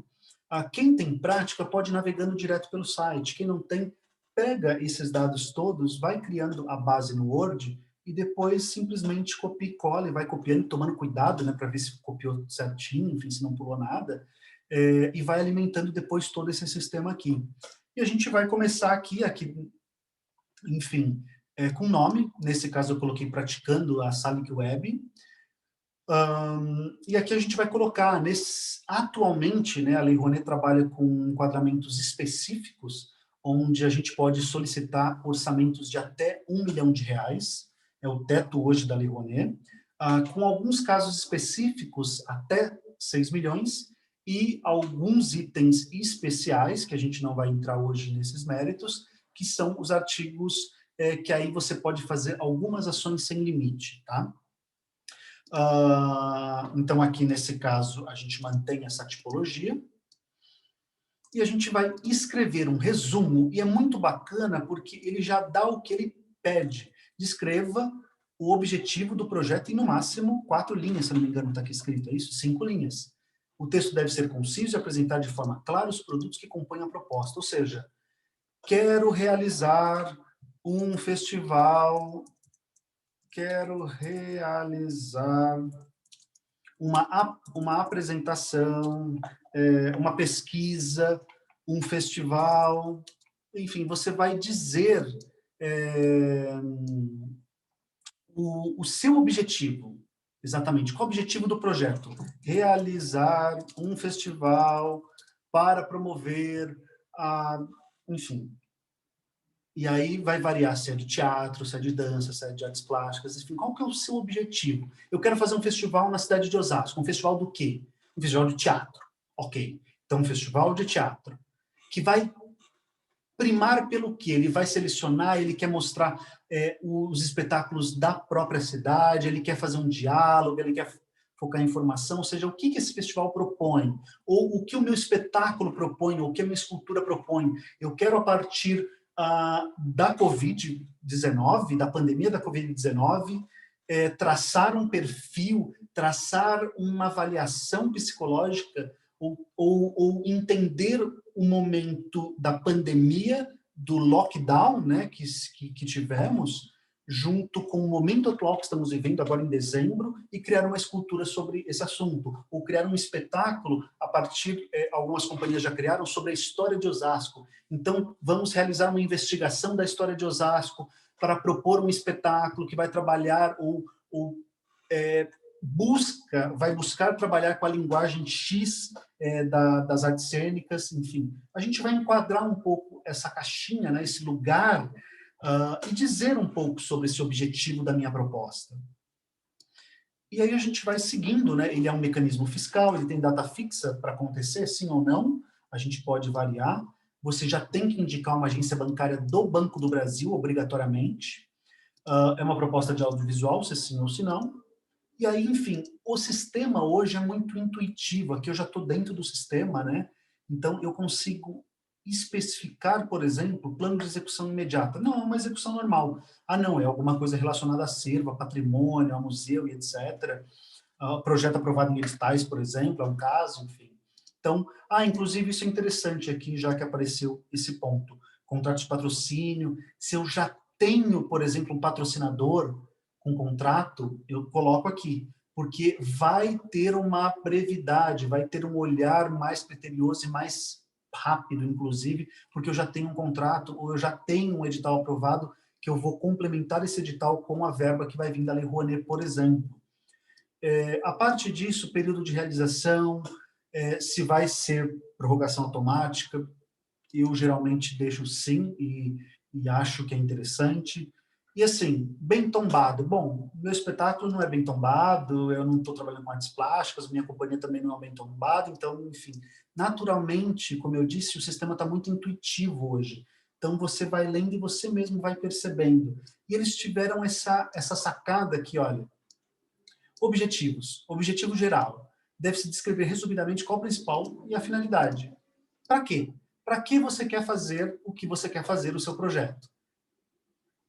Quem tem prática pode ir navegando direto pelo site. Quem não tem, pega esses dados todos, vai criando a base no Word e depois simplesmente copia e cola e vai copiando, tomando cuidado, né, para ver se copiou certinho, enfim, se não pulou nada, e vai alimentando depois todo esse sistema aqui. E a gente vai começar aqui enfim, com nome, nesse caso eu coloquei praticando a Salic Web, e aqui a gente vai colocar, atualmente, né, a Lei Rouanet trabalha com enquadramentos específicos, onde a gente pode solicitar orçamentos de até R$ 1 milhão, é o teto hoje da Lei Rouanet, com alguns casos específicos até 6 milhões, e alguns itens especiais, que a gente não vai entrar hoje nesses méritos, que são os artigos que aí você pode fazer algumas ações sem limite, tá? Então, aqui nesse caso, a gente mantém essa tipologia e a gente vai escrever um resumo, e é muito bacana porque ele já dá o que ele pede. Descreva o objetivo do projeto em, no máximo, 4 linhas, se não me engano, está aqui escrito, é isso? 5 linhas. O texto deve ser conciso e apresentar de forma clara os produtos que compõem a proposta, ou seja, quero realizar um festival, quero realizar uma apresentação, uma pesquisa, um festival, enfim, você vai dizer o seu objetivo, exatamente, qual o objetivo do projeto? Realizar um festival para promover enfim, e aí vai variar se é de teatro, se é de dança, se é de artes plásticas, enfim, qual que é o seu objetivo? Eu quero fazer um festival na cidade de Osasco. Um festival do quê? Um festival de teatro. Ok. Então, um festival de teatro. Que vai primar pelo quê? Ele vai selecionar, ele quer mostrar os espetáculos da própria cidade, ele quer fazer um diálogo, ele quer focar em informação, ou seja, o que esse festival propõe? Ou o que o meu espetáculo propõe, ou o que a minha escultura propõe? Eu quero, a partir da Covid-19, da pandemia da Covid-19, traçar um perfil, traçar uma avaliação psicológica ou entender o momento da pandemia, do lockdown, né, que tivemos, junto com o momento atual que estamos vivendo agora em dezembro, e criar uma escultura sobre esse assunto, ou criar um espetáculo a partir, algumas companhias já criaram, sobre a história de Osasco. Então, vamos realizar uma investigação da história de Osasco para propor um espetáculo que vai trabalhar vai buscar trabalhar com a linguagem X das artes cênicas, enfim. A gente vai enquadrar um pouco essa caixinha, né, esse lugar, e dizer um pouco sobre esse objetivo da minha proposta. E aí a gente vai seguindo, né? Ele é um mecanismo fiscal, ele tem data fixa para acontecer, sim ou não, a gente pode variar. Você já tem que indicar uma agência bancária do Banco do Brasil, obrigatoriamente. É uma proposta de audiovisual, se sim ou se não. E aí, enfim, o sistema hoje é muito intuitivo. Aqui eu já estou dentro do sistema, né? Então, eu consigo especificar, por exemplo, plano de execução imediata. Não, é uma execução normal. Não, é alguma coisa relacionada a acervo, a patrimônio, a museu e etc. Projeto aprovado em editais, por exemplo, é um caso, enfim. Então, inclusive isso é interessante aqui, já que apareceu esse ponto. Contrato de patrocínio, se eu já tenho, por exemplo, um patrocinador com contrato, eu coloco aqui, porque vai ter uma brevidade, vai ter um olhar mais criterioso e mais rápido, inclusive, porque eu já tenho um contrato ou eu já tenho um edital aprovado que eu vou complementar esse edital com a verba que vai vir da Lei Rouanet, por exemplo. A parte disso, período de realização, se vai ser prorrogação automática, eu geralmente deixo sim e acho que é interessante. E assim, bem tombado. Bom, meu espetáculo não é bem tombado, eu não estou trabalhando com artes plásticas, minha companhia também não é bem tombada, então, enfim, naturalmente, como eu disse, o sistema está muito intuitivo hoje. Então, você vai lendo e você mesmo vai percebendo. E eles tiveram essa sacada aqui, olha, objetivos, objetivo geral. deve-se descrever resumidamente qual o principal e a finalidade. Para quê? Para que você quer fazer o que você quer fazer, o seu projeto?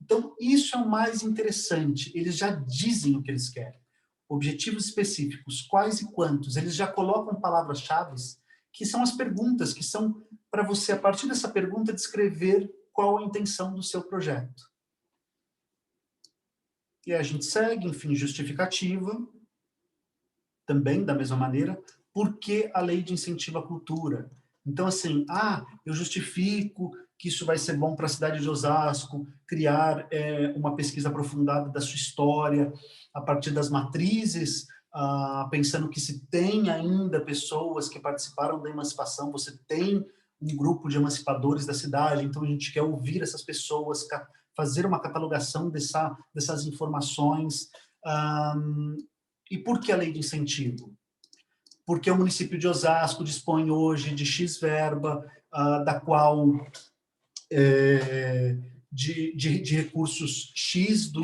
Então, isso é o mais interessante. Eles já dizem o que eles querem. Objetivos específicos, quais e quantos. Eles já colocam palavras-chave que são as perguntas, que são para você, a partir dessa pergunta, descrever qual a intenção do seu projeto. E a gente segue, enfim, justificativa, também da mesma maneira, por que a lei de incentivo à cultura? Então, assim, eu justifico que isso vai ser bom para a cidade de Osasco, criar uma pesquisa aprofundada da sua história, a partir das matrizes, pensando que se tem ainda pessoas que participaram da emancipação, você tem um grupo de emancipadores da cidade, então a gente quer ouvir essas pessoas, fazer uma catalogação dessas informações. E por que a lei de incentivo? Porque o município de Osasco dispõe hoje de X verba, da qual de recursos X do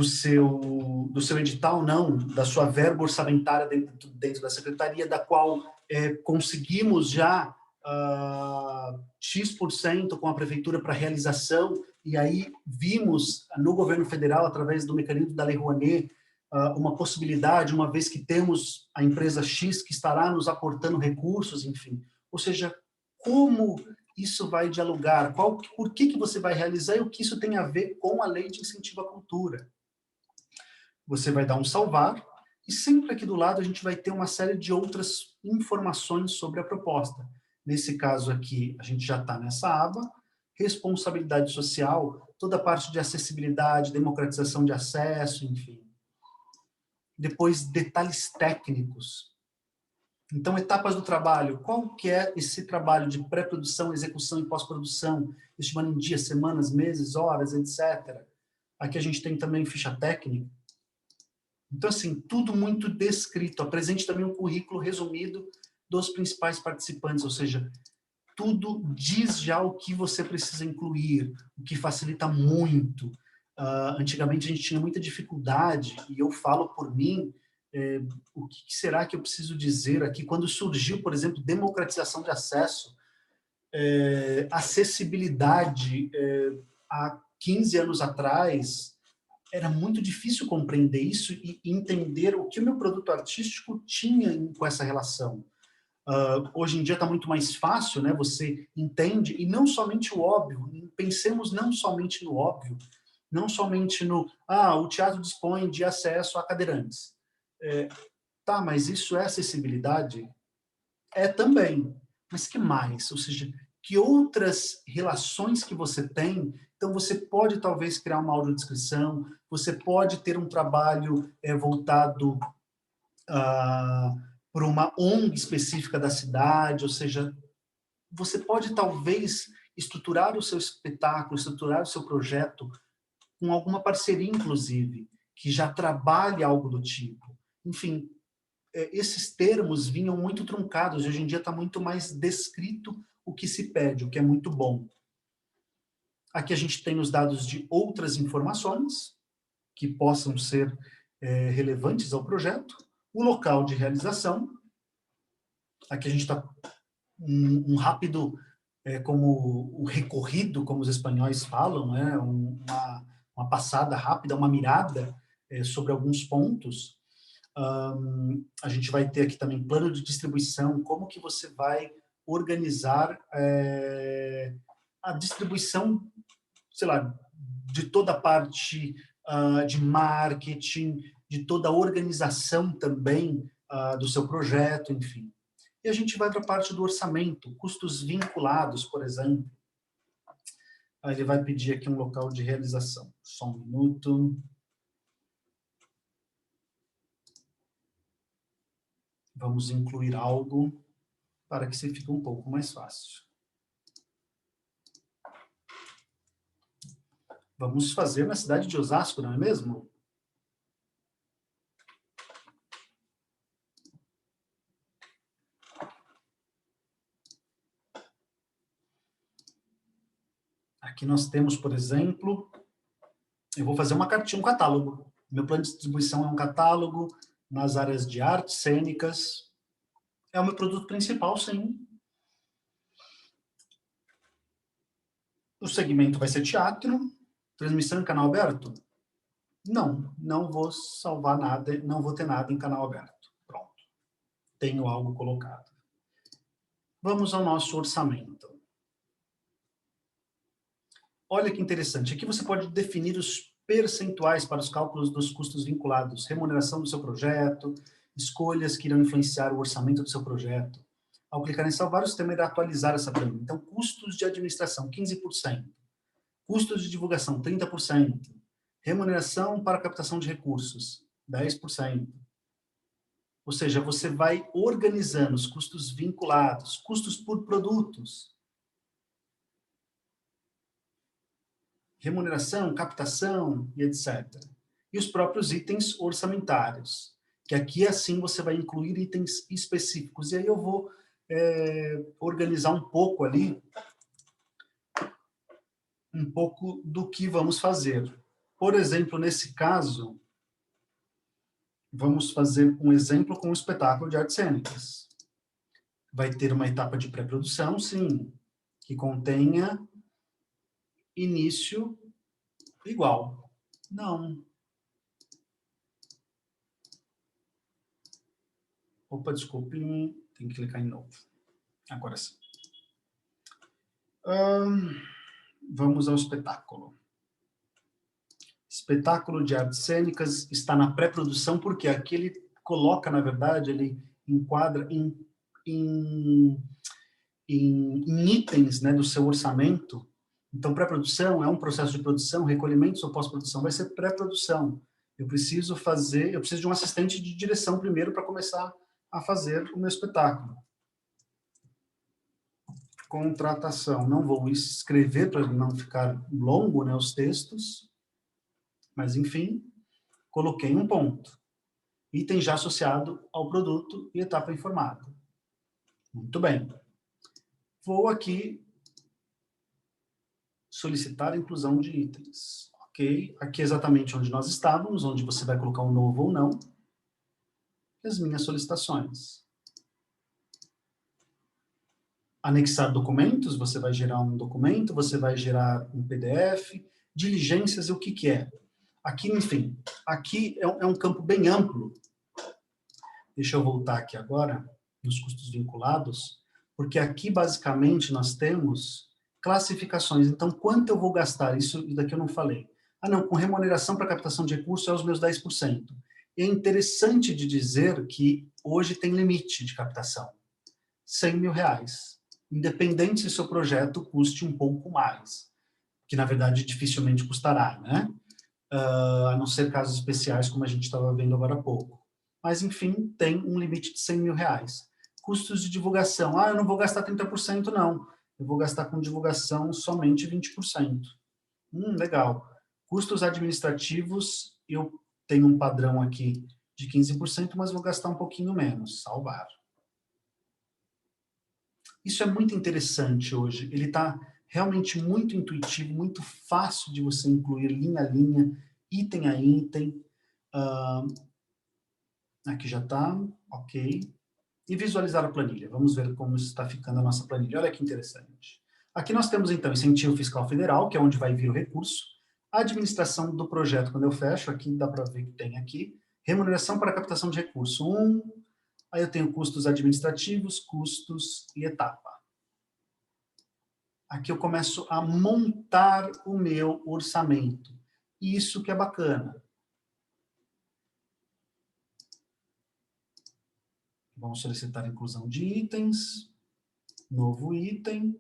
seu edital, não, da sua verba orçamentária dentro da secretaria, da qual conseguimos já X% com a prefeitura para realização, e aí vimos no governo federal, através do mecanismo da Lei Rouanet, uma possibilidade, uma vez que temos a empresa X que estará nos aportando recursos, enfim. Ou seja, como isso vai dialogar, por que você vai realizar e o que isso tem a ver com a lei de incentivo à cultura. Você vai dar um salvar, e sempre aqui do lado a gente vai ter uma série de outras informações sobre a proposta. Nesse caso aqui, a gente já está nessa aba, responsabilidade social, toda a parte de acessibilidade, democratização de acesso, enfim. Depois, detalhes técnicos. Então, etapas do trabalho. Qual que é esse trabalho de pré-produção, execução e pós-produção, estimando em dias, semanas, meses, horas, etc. Aqui a gente tem também ficha técnica. Então, assim, tudo muito descrito. Apresente também um currículo resumido dos principais participantes, ou seja, tudo diz já o que você precisa incluir, o que facilita muito. Antigamente a gente tinha muita dificuldade, e eu falo por mim, o que será que eu preciso dizer aqui? Quando surgiu, por exemplo, democratização de acesso, acessibilidade, há 15 anos atrás, era muito difícil compreender isso e entender o que o meu produto artístico tinha com essa relação. Hoje em dia está muito mais fácil, né? Você entende, e não somente o óbvio, pensemos não somente no óbvio, não somente no, o teatro dispõe de acesso a cadeirantes. Tá, mas isso é acessibilidade? É também, mas que mais? Ou seja, que outras relações que você tem? Então, você pode talvez criar uma audiodescrição, você pode ter um trabalho voltado para uma ONG específica da cidade, ou seja, você pode talvez estruturar o seu espetáculo, estruturar o seu projeto com alguma parceria, inclusive, que já trabalhe algo do tipo. Enfim, esses termos vinham muito truncados, hoje em dia está muito mais descrito o que se pede, o que é muito bom. Aqui a gente tem os dados de outras informações que possam ser relevantes ao projeto, o local de realização, aqui a gente está um rápido, como o recorrido, como os espanhóis falam, né? uma passada rápida, uma mirada sobre alguns pontos. A gente vai ter aqui também plano de distribuição, como que você vai organizar a distribuição, sei lá, de toda a parte de marketing, de toda a organização também do seu projeto, enfim. E a gente vai para a parte do orçamento, custos vinculados, por exemplo. Aí ele vai pedir aqui um local de realização. Só um minuto. Vamos incluir algo para que se fique um pouco mais fácil. Vamos fazer na cidade de Osasco, não é mesmo? Aqui nós temos, por exemplo, eu vou fazer uma cartinha, um catálogo. Meu plano de distribuição é um catálogo nas áreas de artes cênicas. É o meu produto principal, sim. O segmento vai ser teatro, transmissão em canal aberto? Não, não vou salvar nada, não vou ter nada em canal aberto. Pronto, tenho algo colocado. Vamos ao nosso orçamento. Olha que interessante, aqui você pode definir os percentuais para os cálculos dos custos vinculados, remuneração do seu projeto, escolhas que irão influenciar o orçamento do seu projeto. Ao clicar em salvar, o sistema irá atualizar essa planilha. Então, custos de administração, 15%. Custos de divulgação, 30%. Remuneração para captação de recursos, 10%. Ou seja, você vai organizando os custos vinculados, custos por produtos, remuneração, captação e etc. E os próprios itens orçamentários, que aqui assim você vai incluir itens específicos. E aí eu vou organizar um pouco ali, um pouco do que vamos fazer. Por exemplo, nesse caso, vamos fazer um exemplo com um espetáculo de artes cênicas. Vai ter uma etapa de pré-produção, sim, que contenha início igual. Não. Opa, desculpe, tem que clicar em novo. Agora sim. Vamos ao espetáculo. Espetáculo de artes cênicas está na pré-produção, porque aqui ele coloca, na verdade, ele enquadra em itens, né, do seu orçamento. Então, pré-produção é um processo de produção, recolhimento ou pós-produção vai ser pré-produção. Eu preciso de um assistente de direção primeiro para começar a fazer o meu espetáculo. Contratação, não vou escrever para não ficar longo, né, os textos, mas enfim, coloquei um ponto. Item já associado ao produto e etapa informada. Muito bem. Vou aqui solicitar a inclusão de itens. Ok, aqui é exatamente onde nós estávamos, onde você vai colocar um novo ou não. As minhas solicitações. Anexar documentos, você vai gerar um documento, você vai gerar um PDF, diligências, o que que é? Aqui, enfim, aqui é um campo bem amplo. Deixa eu voltar aqui agora, nos custos vinculados, porque aqui, basicamente, nós temos classificações. Então, quanto eu vou gastar? Isso daqui eu não falei. Ah, não, com remuneração para captação de recursos é os meus 10%. E é interessante de dizer que hoje tem limite de captação. R$100 mil. Independente se seu projeto custe um pouco mais. Que, na verdade, dificilmente custará, né? A não ser casos especiais, como a gente estava vendo agora há pouco. Mas, enfim, tem um limite de R$100 mil. Custos de divulgação. Ah, eu não vou gastar 30%, não. Eu vou gastar com divulgação somente 20%. Legal. Custos administrativos, eu tenho um padrão aqui de 15%, mas vou gastar um pouquinho menos. Salvar. Isso é muito interessante hoje. Ele está realmente muito intuitivo, muito fácil de você incluir linha a linha, item a item. Aqui já está, ok. E visualizar a planilha. Vamos ver como está ficando a nossa planilha. Olha que interessante. Aqui nós temos, então, incentivo fiscal federal, que é onde vai vir o recurso. A administração do projeto, quando eu fecho, aqui dá para ver que tem aqui. Remuneração para captação de recurso, 1. Aí eu tenho custos administrativos, custos e etapa. Aqui eu começo a montar o meu orçamento. Isso que é bacana. Vamos solicitar a inclusão de itens. Novo item.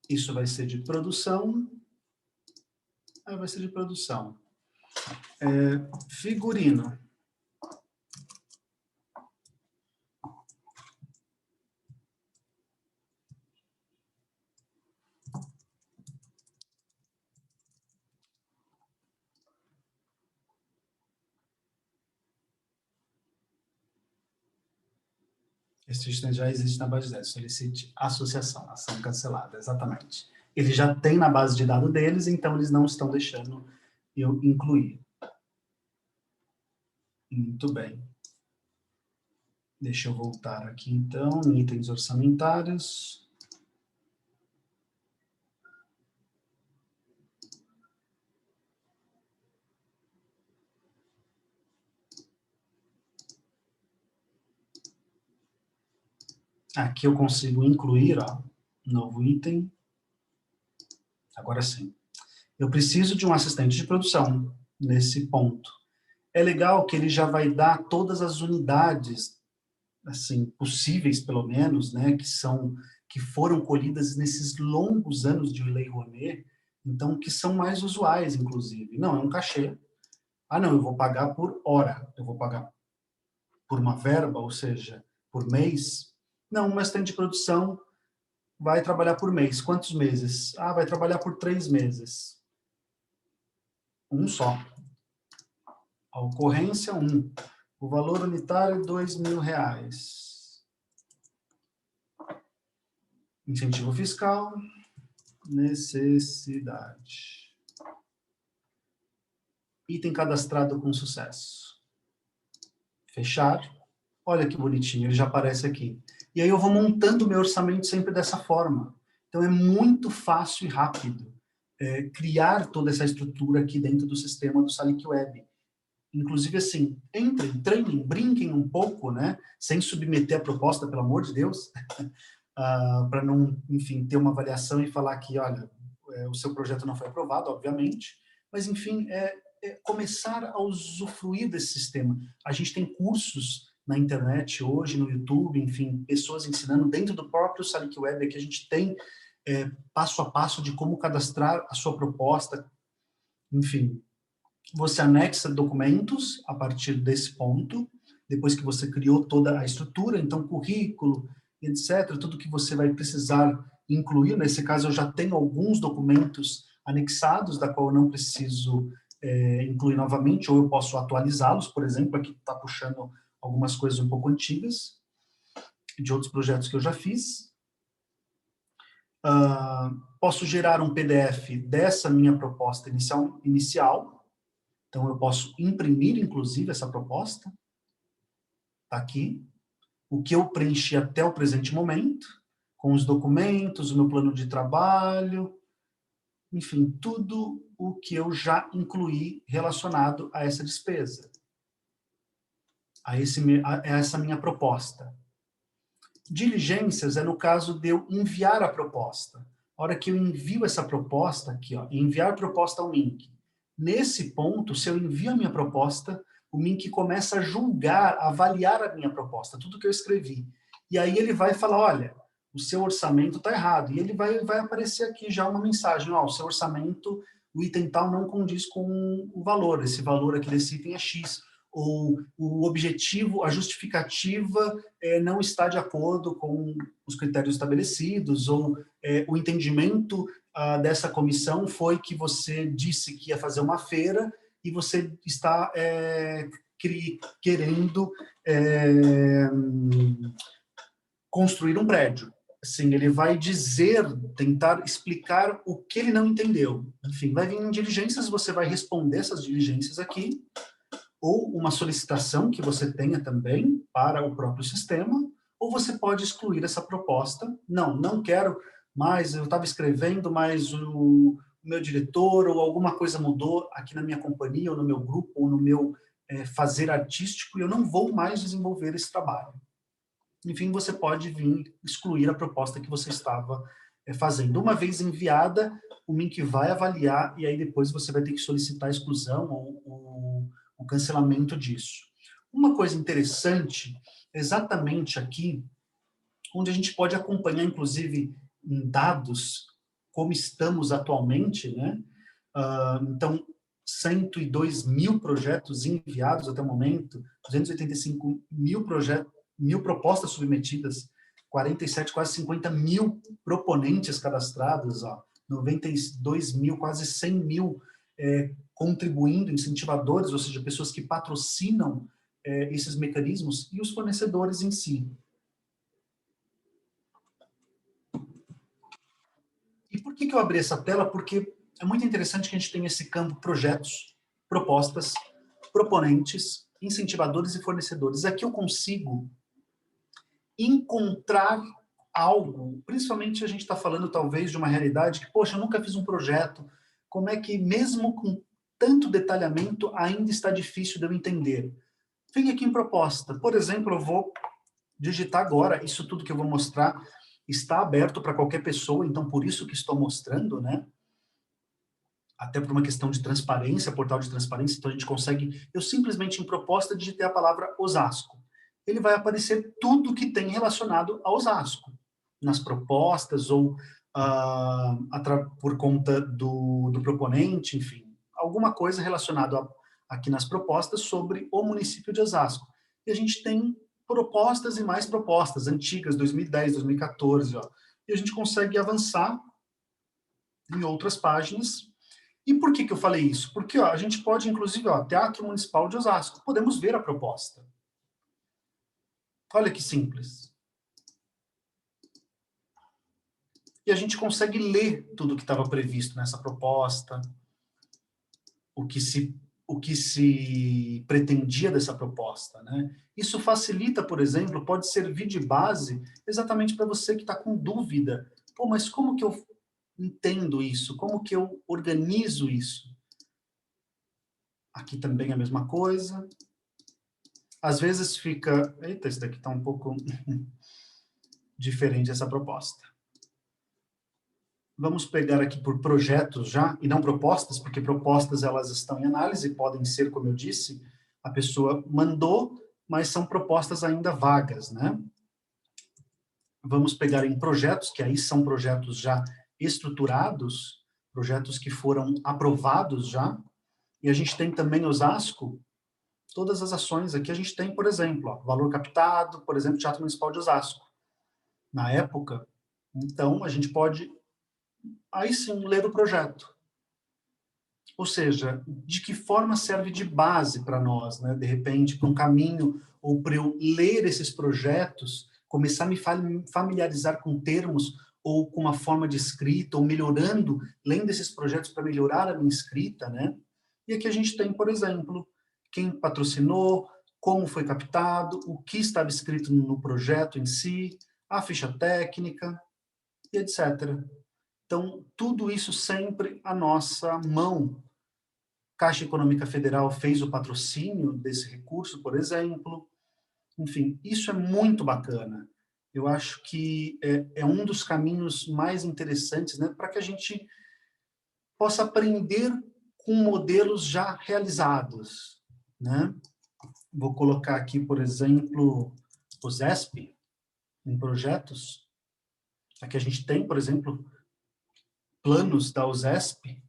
Isso vai ser de produção. Vai ser de produção. Figurino. Esse item já existe na base de dados. Solicite associação, ação cancelada, exatamente. Ele já tem na base de dados deles, então eles não estão deixando eu incluir. Muito bem. Deixa eu voltar aqui, então, em itens orçamentários. Aqui eu consigo incluir, ó, novo item. Agora sim. Eu preciso de um assistente de produção nesse ponto. É legal que ele já vai dar todas as unidades, assim, possíveis pelo menos, né, que foram colhidas nesses longos anos de Lei Rouanet, então que são mais usuais, inclusive. Não, é um cachê. Ah, não, eu vou pagar por hora, eu vou pagar por uma verba, ou seja, por mês. Não, um assistente de produção vai trabalhar por mês. Quantos meses? Ah, vai trabalhar por 3 meses. Um só. A ocorrência, 1. O valor unitário, R$2.000. Incentivo fiscal, necessidade. Item cadastrado com sucesso. Fechar. Olha que bonitinho, ele já aparece aqui. E aí eu vou montando o meu orçamento sempre dessa forma. Então é muito fácil e rápido criar toda essa estrutura aqui dentro do sistema do Salic Web. Inclusive, assim, entrem, treinem, brinquem um pouco, né? Sem submeter a proposta, pelo amor de Deus, para não, enfim, ter uma avaliação e falar que, olha, o seu projeto não foi aprovado, obviamente, mas, enfim, começar a usufruir desse sistema. A gente tem cursos na internet hoje, no YouTube, enfim, pessoas ensinando dentro do próprio Salic Web, que a gente tem passo a passo de como cadastrar a sua proposta, enfim. Você anexa documentos a partir desse ponto, depois que você criou toda a estrutura, então currículo, etc., tudo que você vai precisar incluir. Nesse caso, eu já tenho alguns documentos anexados, da qual eu não preciso incluir novamente, ou eu posso atualizá-los, por exemplo, aqui está puxando algumas coisas um pouco antigas, de outros projetos que eu já fiz. Posso gerar um PDF dessa minha proposta inicial. Então, eu posso imprimir, inclusive, essa proposta. Está aqui. O que eu preenchi até o presente momento, com os documentos, o meu plano de trabalho, enfim, tudo o que eu já incluí relacionado a essa despesa. A essa minha proposta. Diligências é no caso de eu enviar a proposta. A hora que eu envio essa proposta aqui, ó, enviar proposta ao MINC. Nesse ponto, se eu envio a minha proposta, o MINC começa a julgar, a avaliar a minha proposta, tudo que eu escrevi. E aí ele vai falar, olha, o seu orçamento está errado. E ele vai aparecer aqui já uma mensagem, ó, o seu orçamento, o item tal não condiz com o valor, esse valor aqui desse item é X. Ou o objetivo, a justificativa não está de acordo com os critérios estabelecidos, ou o entendimento dessa comissão foi que você disse que ia fazer uma feira e você está querendo construir um prédio. Assim, ele vai dizer, tentar explicar o que ele não entendeu. Enfim, vai vir em diligências, você vai responder essas diligências aqui, ou uma solicitação que você tenha também para o próprio sistema, ou você pode excluir essa proposta. Não quero mais, eu estava escrevendo, mas o meu diretor ou alguma coisa mudou aqui na minha companhia, ou no meu grupo, ou no meu fazer artístico, e eu não vou mais desenvolver esse trabalho. Enfim, você pode vir excluir a proposta que você estava fazendo. Uma vez enviada, o MINC vai avaliar, e aí depois você vai ter que solicitar a exclusão ou o cancelamento disso. Uma coisa interessante, exatamente aqui, onde a gente pode acompanhar, inclusive, em dados, como estamos atualmente, né? Então, 102 mil projetos enviados até o momento, 285 mil propostas submetidas, 47, quase 50 mil proponentes cadastrados, ó, 92 mil, quase 100 mil contribuindo, incentivadores, ou seja, pessoas que patrocinam esses mecanismos, e os fornecedores em si. por que eu abri essa tela? Porque é muito interessante que a gente tenha esse campo projetos, propostas, proponentes, incentivadores e fornecedores. Aqui eu consigo encontrar algo, principalmente a gente está falando talvez de uma realidade que, poxa, eu nunca fiz um projeto, como é que mesmo com tanto detalhamento ainda está difícil de eu entender? Vem aqui em proposta. Por exemplo, eu vou digitar agora, isso tudo que eu vou mostrar está aberto para qualquer pessoa, então por isso que estou mostrando, né? Até por uma questão de transparência, portal de transparência, então a gente consegue, eu simplesmente em proposta digitei a palavra Osasco. Ele vai aparecer tudo que tem relacionado a Osasco, nas propostas ou por conta do proponente, enfim, alguma coisa relacionada aqui nas propostas sobre o município de Osasco. E a gente tem propostas e mais propostas, antigas, 2010, 2014, ó, e a gente consegue avançar em outras páginas. E por que eu falei isso? Porque ó, a gente pode, inclusive, ó, Teatro Municipal de Osasco, podemos ver a proposta. Olha que simples. E a gente consegue ler tudo que estava previsto nessa proposta, o que se pretendia dessa proposta, né? Isso facilita, por exemplo, pode servir de base exatamente para você que está com dúvida. Pô, mas como que eu entendo isso? Como que eu organizo isso? Aqui também a mesma coisa. Às vezes fica... Eita, esse daqui está um pouco diferente essa proposta. Vamos pegar aqui por projetos já, e não propostas, porque propostas elas estão em análise, podem ser, como eu disse, a pessoa mandou, mas são propostas ainda vagas, né? Vamos pegar em projetos, que aí são projetos já estruturados, projetos que foram aprovados já, e a gente tem também Osasco, todas as ações aqui a gente tem, por exemplo, ó, valor captado, por exemplo, Teatro Municipal de Osasco. Na época, então, a gente pode, aí sim, ler o projeto. Ou seja, de que forma serve de base para nós, né? De repente, para um caminho, ou para eu ler esses projetos, começar a me familiarizar com termos, ou com uma forma de escrita, ou melhorando, lendo esses projetos para melhorar a minha escrita, né? E aqui a gente tem, por exemplo, quem patrocinou, como foi captado, o que estava escrito no projeto em si, a ficha técnica, e etc. Então, tudo isso sempre à nossa mão. Caixa Econômica Federal fez o patrocínio desse recurso, por exemplo. Enfim, isso é muito bacana. Eu acho que é um dos caminhos mais interessantes, né, para que a gente possa aprender com modelos já realizados, né? Vou colocar aqui, por exemplo, o ZESP em projetos. Aqui a gente tem, por exemplo, planos da USESP,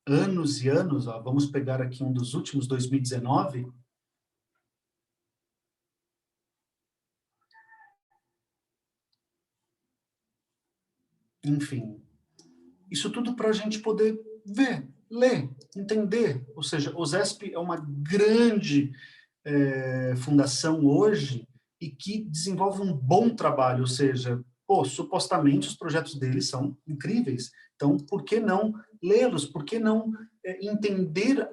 anos e anos, ó, vamos pegar aqui um dos últimos, 2019, enfim, isso tudo para a gente poder ver, ler, entender, ou seja, o ZESP é uma grande fundação hoje e que desenvolve um bom trabalho, ou seja, pô, supostamente os projetos deles são incríveis, então por que não lê-los, por que não entender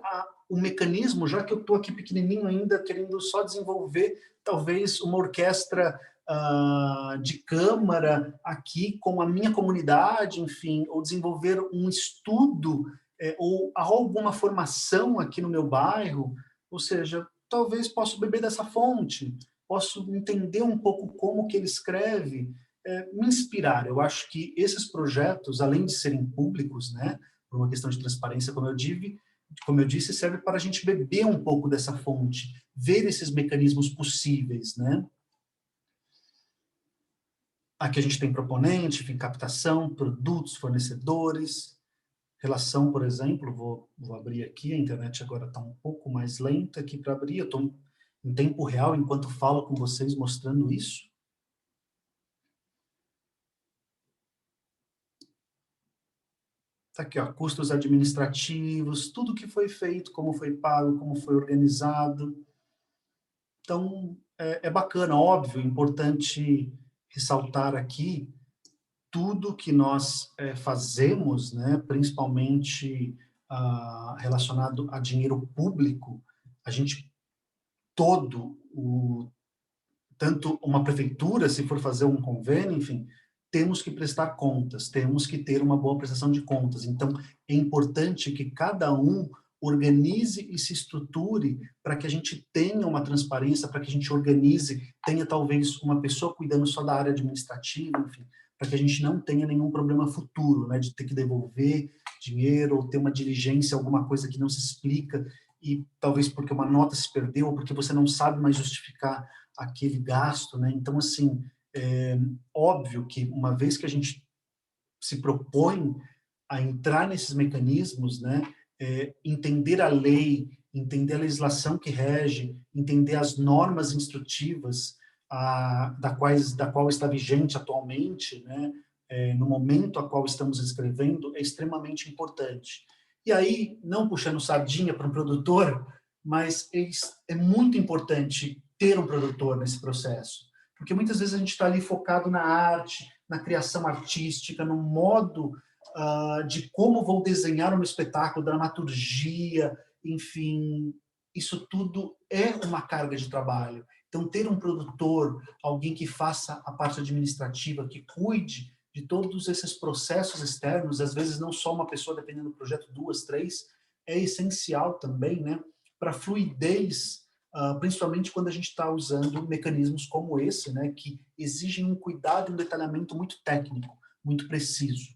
o mecanismo, já que eu estou aqui pequenininho ainda, querendo só desenvolver talvez uma orquestra de câmara aqui com a minha comunidade, enfim, ou desenvolver um estudo ou alguma formação aqui no meu bairro, ou seja, talvez possa beber dessa fonte, posso entender um pouco como que ele escreve, me inspirar. Eu acho que esses projetos, além de serem públicos, né, por uma questão de transparência, como eu disse, serve para a gente beber um pouco dessa fonte, ver esses mecanismos possíveis, né? Aqui a gente tem proponente, enfim, captação, produtos, fornecedores, relação, por exemplo, vou abrir aqui, a internet agora está um pouco mais lenta aqui para abrir, eu estou em tempo real enquanto falo com vocês mostrando isso. Está aqui, ó, custos administrativos, tudo que foi feito, como foi pago, como foi organizado. Então, é bacana, óbvio, importante ressaltar aqui tudo que nós fazemos, né, principalmente relacionado a dinheiro público, a gente todo o tanto uma prefeitura, se for fazer um convênio, enfim, temos que prestar contas, temos que ter uma boa prestação de contas. Então, é importante que cada um organize e se estruture para que a gente tenha uma transparência, para que a gente organize, tenha talvez uma pessoa cuidando só da área administrativa, enfim, para que a gente não tenha nenhum problema futuro, né, de ter que devolver dinheiro ou ter uma diligência, alguma coisa que não se explica e talvez porque uma nota se perdeu ou porque você não sabe mais justificar aquele gasto, né? Então, assim, óbvio que uma vez que a gente se propõe a entrar nesses mecanismos, né, entender a lei, entender a legislação que rege, entender as normas instrutivas da qual está vigente atualmente, né, no momento a qual estamos escrevendo, é extremamente importante. E aí, não puxando sardinha para um produtor, mas é muito importante ter um produtor nesse processo, porque muitas vezes a gente está ali focado na arte, na criação artística, no modo de como vou desenhar um espetáculo, dramaturgia, enfim, isso tudo é uma carga de trabalho. Então, ter um produtor, alguém que faça a parte administrativa, que cuide de todos esses processos externos, às vezes não só uma pessoa, dependendo do projeto, duas, três, é essencial também, né, para fluidez, principalmente quando a gente está usando mecanismos como esse, né, que exigem um cuidado e um detalhamento muito técnico, muito preciso.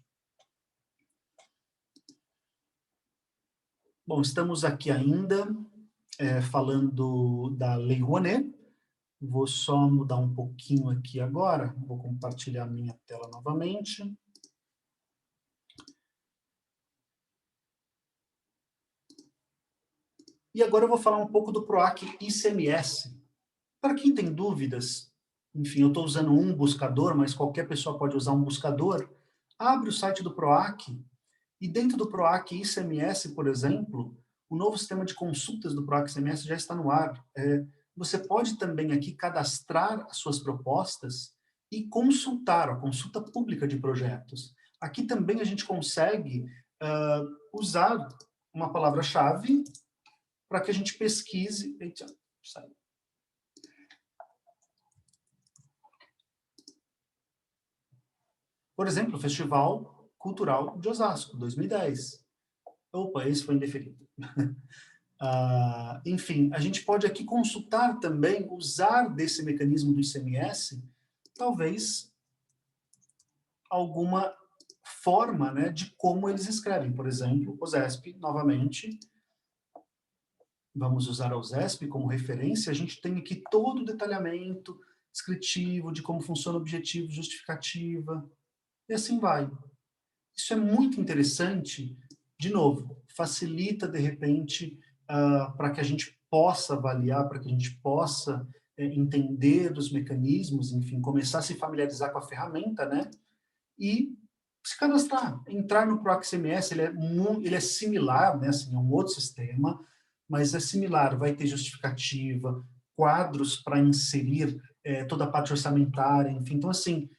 Bom, estamos aqui ainda falando da Lei Rouanet. Vou só mudar um pouquinho aqui agora. Vou compartilhar minha tela novamente. E agora eu vou falar um pouco do PROAC ICMS. Para quem tem dúvidas, enfim, eu estou usando um buscador, mas qualquer pessoa pode usar um buscador. Abre o site do PROAC e dentro do PROAC ICMS, por exemplo, o novo sistema de consultas do PROAC ICMS já está no ar. Você pode também aqui cadastrar as suas propostas e consultar, a consulta pública de projetos. Aqui também a gente consegue usar uma palavra-chave para que a gente pesquise. Eita, sai. Por exemplo, o Festival Cultural de Osasco, 2010. Opa, esse foi indeferido. Enfim, a gente pode aqui consultar também, usar desse mecanismo do ICMS, talvez alguma forma, né, de como eles escrevem. Por exemplo, o ZESP, novamente, vamos usar o ZESP como referência, a gente tem aqui todo o detalhamento descritivo de como funciona o objetivo, justificativa, e assim vai. Isso é muito interessante, de novo, facilita, de repente, para que a gente possa avaliar, para que a gente possa entender dos mecanismos, enfim, começar a se familiarizar com a ferramenta, né? E se cadastrar, entrar no ProACMS, ele é similar, né? Assim, é um outro sistema, mas é similar, vai ter justificativa, quadros para inserir toda a parte orçamentária, enfim. Então, assim,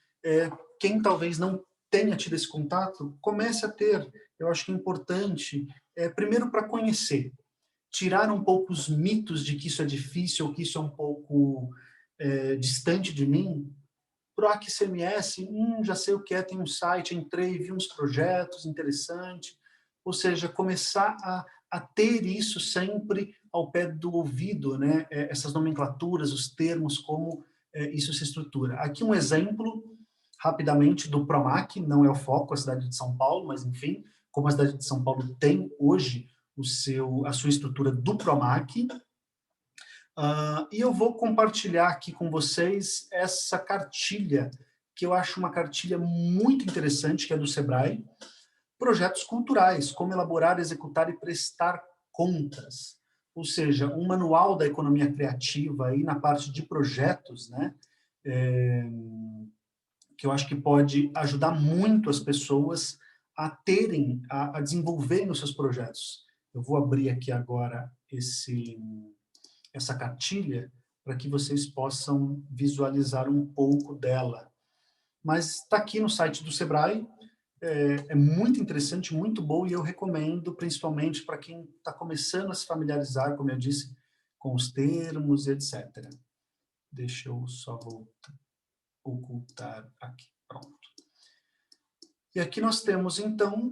quem talvez não tenha tido esse contato, comece a ter. Eu acho que é importante, primeiro para conhecer, tirar um pouco os mitos de que isso é difícil ou que isso é um pouco distante de mim. PROAC ICMS, já sei o que é, tem um site, entrei, vi uns projetos interessantes, ou seja, começar a ter isso sempre ao pé do ouvido, né? Essas nomenclaturas, os termos, como isso se estrutura. Aqui um exemplo, rapidamente, do PROMAC, não é o foco, a cidade de São Paulo, mas enfim, como a cidade de São Paulo tem hoje a sua estrutura do PROMAC, e eu vou compartilhar aqui com vocês essa cartilha, que eu acho uma cartilha muito interessante, que é do Sebrae, projetos culturais, como elaborar, executar e prestar contas. Ou seja, um manual da economia criativa aí na parte de projetos, né? Que eu acho que pode ajudar muito as pessoas a terem, a desenvolverem os seus projetos. Eu vou abrir aqui agora essa cartilha para que vocês possam visualizar um pouco dela. mas está aqui no site do Sebrae, é muito interessante, muito bom, e eu recomendo, principalmente para quem está começando a se familiarizar, como eu disse, com os termos, etc. Deixa eu só ocultar aqui, pronto. E aqui nós temos, então,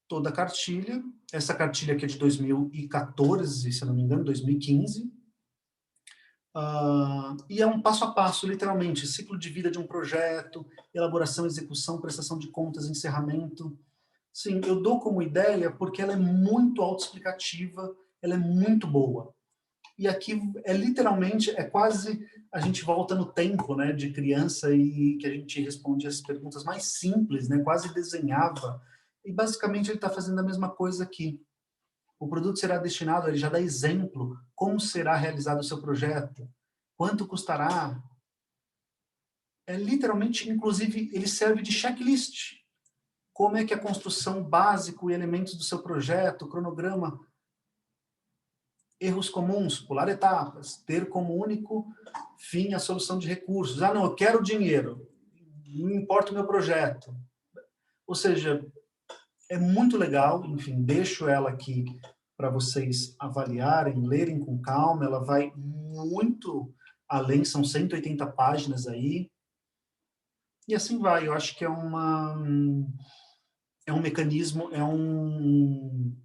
toda a cartilha. Essa cartilha aqui é de 2014, se eu não me engano, 2015. E é um passo a passo, literalmente, ciclo de vida de um projeto, elaboração, execução, prestação de contas, encerramento. Sim, eu dou como ideia porque ela é muito autoexplicativa, ela é muito boa. E aqui é literalmente, é quase, a gente volta no tempo, né, de criança, e que a gente responde as perguntas mais simples, né, quase desenhava. E basicamente ele está fazendo a mesma coisa aqui. O produto será destinado, ele já dá exemplo, como será realizado o seu projeto, quanto custará. É literalmente, inclusive, ele serve de checklist. Como é que é a construção básica e elementos do seu projeto, cronograma, erros comuns, pular etapas, ter como único fim a solução de recursos. Ah, não, eu quero dinheiro, não importa o meu projeto. Ou seja, é muito legal, enfim, deixo ela aqui para vocês avaliarem, lerem com calma, ela vai muito além, são 180 páginas aí, e assim vai. Eu acho que é um mecanismo, é um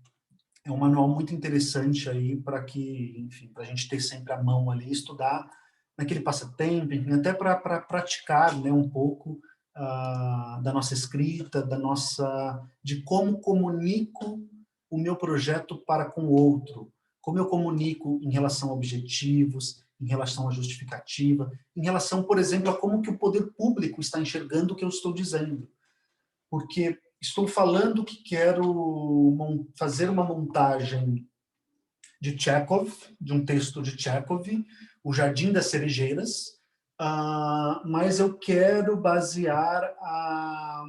manual muito interessante aí para que, enfim, para a gente ter sempre a mão ali, estudar naquele passatempo, enfim, até para praticar, né, um pouco da nossa escrita, de como comunico o meu projeto para com o outro, como eu comunico em relação a objetivos, em relação à justificativa, em relação, por exemplo, a como que o poder público está enxergando o que eu estou dizendo. Porque estou falando que quero fazer uma montagem de Chekhov, de um texto de Chekhov, O Jardim das Cerejeiras, mas eu quero basear a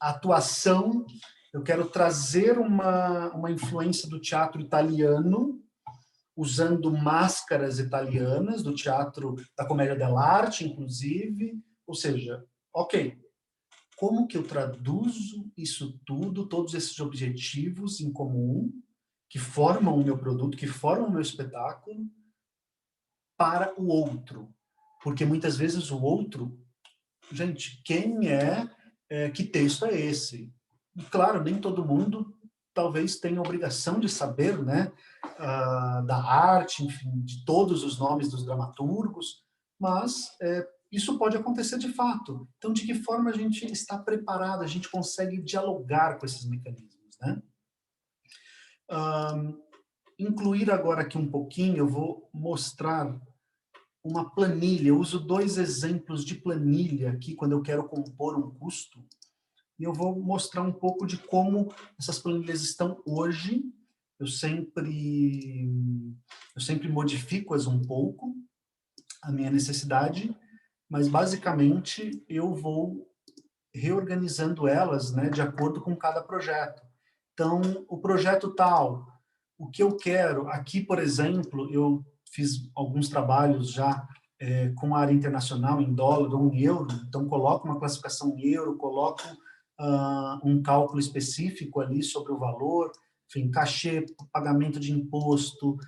atuação, eu quero trazer uma influência do teatro italiano, usando máscaras italianas, do teatro da comédia dell'arte, inclusive, ou seja, ok, como que eu traduzo isso tudo, todos esses objetivos em comum, que formam o meu produto, que formam o meu espetáculo, para o outro. Porque muitas vezes o outro, gente, que texto é esse? E claro, nem todo mundo talvez tenha a obrigação de saber, né, da arte, enfim, de todos os nomes dos dramaturgos, mas isso pode acontecer de fato. Então, de que forma a gente está preparado, a gente consegue dialogar com esses mecanismos, né? Incluir agora aqui um pouquinho, eu vou mostrar uma planilha. Eu uso 2 exemplos de planilha aqui quando eu quero compor um custo, e eu vou mostrar um pouco de como essas planilhas estão hoje. Eu sempre modifico-as um pouco, a minha necessidade, mas basicamente eu vou reorganizando elas, né, de acordo com cada projeto. Então, o projeto tal, o que eu quero, aqui, por exemplo, eu fiz alguns trabalhos já com a área internacional em dólar ou em euro, então coloco uma classificação em euro, coloco um cálculo específico ali sobre o valor, enfim, cachê, pagamento de imposto,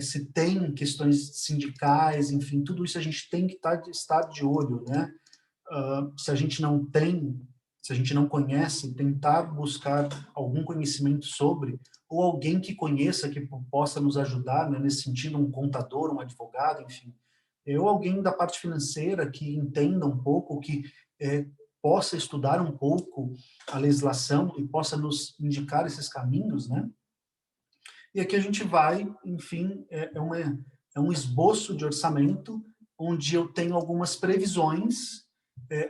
se tem questões sindicais, enfim, tudo isso a gente tem que estar de olho, né? Se a gente não tem, se a gente não conhece, tentar buscar algum conhecimento sobre, ou alguém que conheça, que possa nos ajudar, né, nesse sentido, um contador, um advogado, enfim, ou alguém da parte financeira que entenda um pouco, que possa estudar um pouco a legislação e possa nos indicar esses caminhos, né? E aqui a gente vai, enfim, é um esboço de orçamento, onde eu tenho algumas previsões,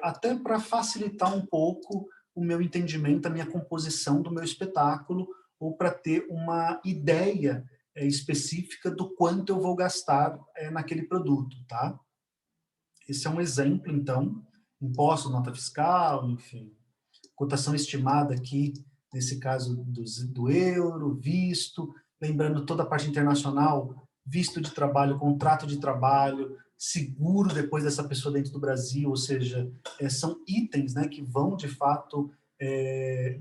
até para facilitar um pouco o meu entendimento, a minha composição do meu espetáculo, ou para ter uma ideia específica do quanto eu vou gastar naquele produto, tá? Esse é um exemplo, então, imposto, nota fiscal, enfim, cotação estimada aqui, nesse caso do euro, visto, lembrando toda a parte internacional, visto de trabalho, contrato de trabalho, seguro depois dessa pessoa dentro do Brasil, ou seja, são itens, né, que vão, de fato,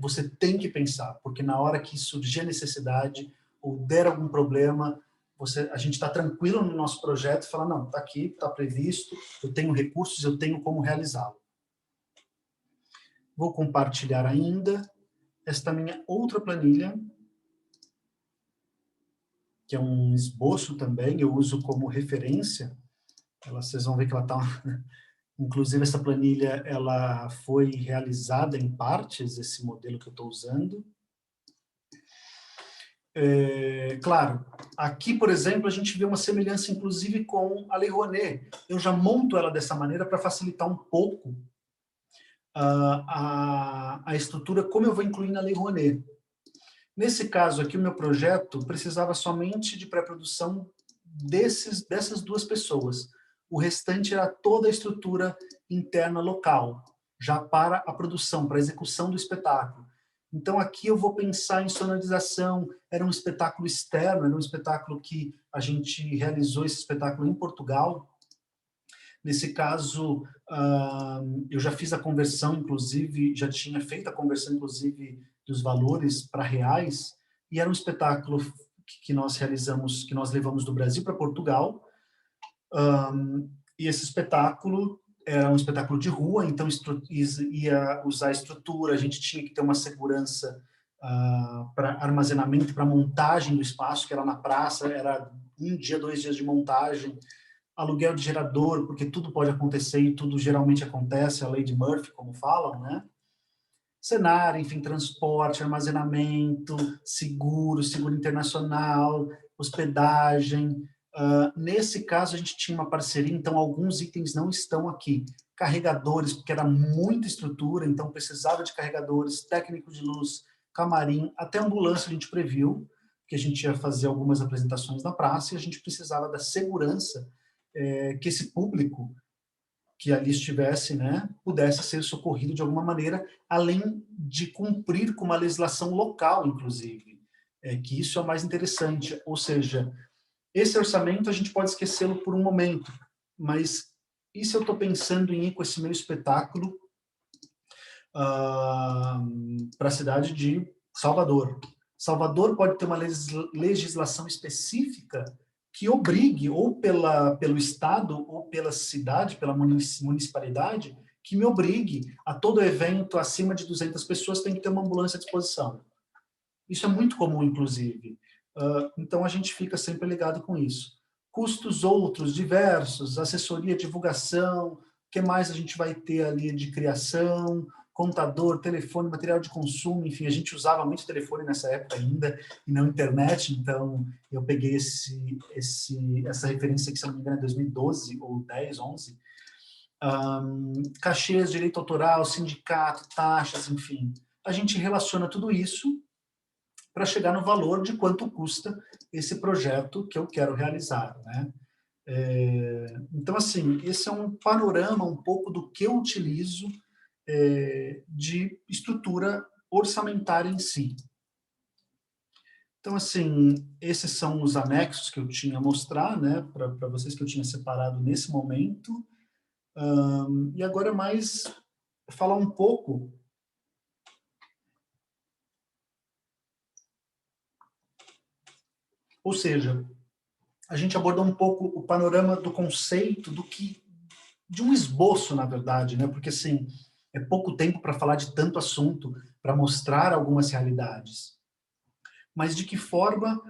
você tem que pensar, porque na hora que surgir a necessidade ou der algum problema, a gente está tranquilo no nosso projeto e fala, não, está aqui, está previsto, eu tenho recursos, eu tenho como realizá-lo. Vou compartilhar ainda esta minha outra planilha, que é um esboço também, eu uso como referência. Vocês vão ver que ela está... Inclusive, essa planilha ela foi realizada em partes, esse modelo que eu estou usando. Claro, aqui, por exemplo, a gente vê uma semelhança, inclusive, com a Lei Rouanet. Eu já monto ela dessa maneira para facilitar um pouco a estrutura, como eu vou incluir na Lei Rouanet. Nesse caso aqui, o meu projeto precisava somente de pré-produção dessas duas pessoas. O restante era toda a estrutura interna local, já para a produção, para a execução do espetáculo. Então, aqui eu vou pensar em sonorização. Era um espetáculo externo, era um espetáculo que a gente realizou esse espetáculo em Portugal. Nesse caso, eu já fiz a conversão, inclusive, já tinha feito a conversão, inclusive, dos valores para reais, e era um espetáculo que nós realizamos, que nós levamos do Brasil para Portugal, e esse espetáculo era um espetáculo de rua, então ia usar estrutura, a gente tinha que ter uma segurança para armazenamento, para montagem do espaço, que era na praça, era 1 dia, 2 dias de montagem, aluguel de gerador, porque tudo pode acontecer e tudo geralmente acontece, a lei de Murphy, como falam, né? Cenário, enfim, transporte, armazenamento, seguro internacional, hospedagem. Nesse caso, a gente tinha uma parceria, então alguns itens não estão aqui. Carregadores, porque era muita estrutura, então precisava de carregadores, técnico de luz, camarim, até ambulância a gente previu, que a gente ia fazer algumas apresentações na praça e a gente precisava da segurança que esse público que ali estivesse, né, pudesse ser socorrido de alguma maneira, além de cumprir com uma legislação local, inclusive, que isso é o mais interessante. Ou seja, esse orçamento a gente pode esquecê-lo por um momento, mas e se eu estou pensando em ir com esse meu espetáculo para a cidade de Salvador? Salvador pode ter uma legislação específica que obrigue, ou pelo Estado, ou pela cidade, pela municipalidade, que me obrigue a todo evento acima de 200 pessoas tem que ter uma ambulância à disposição. Isso é muito comum, inclusive. Então, a gente fica sempre ligado com isso. Custos outros, diversos, assessoria, divulgação, o que mais a gente vai ter ali de criação, contador, telefone, material de consumo, enfim, a gente usava muito telefone nessa época ainda, e não internet, então eu peguei essa referência que, se não me engano, é 2012 ou 10, 11. Cachês, direito autoral, sindicato, taxas, enfim. A gente relaciona tudo isso para chegar no valor de quanto custa esse projeto que eu quero realizar, né? Então, assim, esse é um panorama um pouco do que eu utilizo de estrutura orçamentária em si. Então, assim, esses são os anexos que eu tinha a mostrar, né, para vocês, que eu tinha separado nesse momento. E agora é mais falar um pouco ou seja, a gente abordou um pouco o panorama do conceito de um esboço, na verdade, né? Porque, assim, é pouco tempo para falar de tanto assunto, para mostrar algumas realidades. Mas de que forma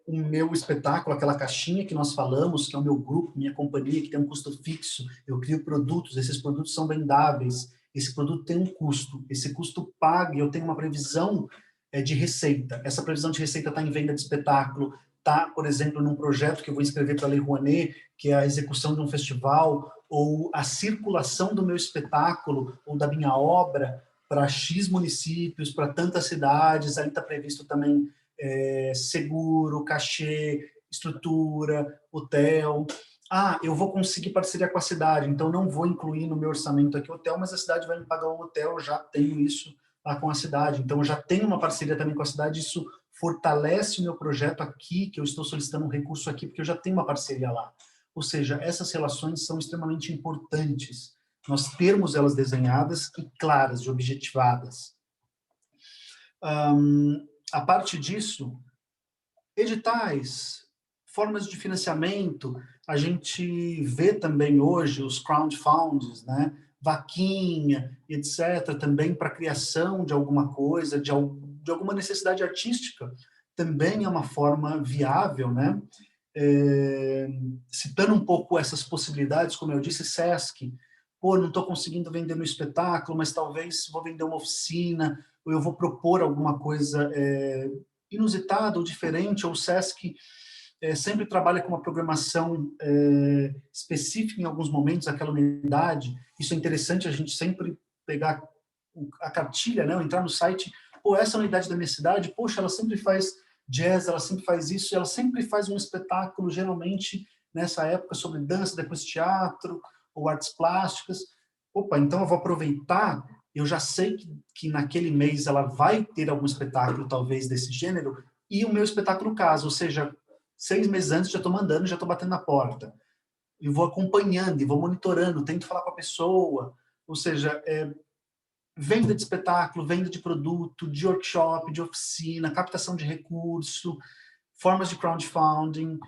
o meu espetáculo, aquela caixinha que nós falamos, que é o meu grupo, minha companhia, que tem um custo fixo, eu crio produtos, esses produtos são vendáveis, esse produto tem um custo, esse custo paga e eu tenho uma previsão de receita. Essa previsão de receita está em venda de espetáculo, está, por exemplo, num projeto que eu vou inscrever para a Lei Rouanet, que é a execução de um festival, ou a circulação do meu espetáculo, ou da minha obra, para X municípios, para tantas cidades, ali está previsto também seguro, cachê, estrutura, hotel. Eu vou conseguir parceria com a cidade, então não vou incluir no meu orçamento aqui o hotel, mas a cidade vai me pagar um hotel, eu já tenho isso lá com a cidade, então eu já tenho uma parceria também com a cidade, isso fortalece o meu projeto aqui, que eu estou solicitando um recurso aqui, porque eu já tenho uma parceria lá. Ou seja, essas relações são extremamente importantes, nós termos elas desenhadas e claras e objetivadas. A parte disso, editais, formas de financiamento, a gente vê também hoje os crowdfundings, né? Vaquinha, etc., também para a criação de alguma coisa, de alguma necessidade artística, também é uma forma viável, né? Citando um pouco essas possibilidades, como eu disse, Sesc, pô, não estou conseguindo vender meu espetáculo, mas talvez vou vender uma oficina, ou eu vou propor alguma coisa inusitada ou diferente, ou o Sesc sempre trabalha com uma programação específica em alguns momentos, aquela unidade. Isso é interessante a gente sempre pegar a cartilha, né, ou entrar no site, pô, essa unidade da minha cidade, poxa, ela sempre faz jazz, ela sempre faz isso, ela sempre faz um espetáculo, geralmente nessa época, sobre dança, depois teatro, ou artes plásticas. Opa, então eu vou aproveitar, eu já sei que naquele mês ela vai ter algum espetáculo, talvez, desse gênero, e o meu espetáculo casa, ou seja, 6 meses antes já estou mandando, já estou batendo na porta. E vou acompanhando, e vou monitorando, tento falar com a pessoa, ou seja, venda de espetáculo, venda de produto, de workshop, de oficina, captação de recurso, formas de crowdfunding,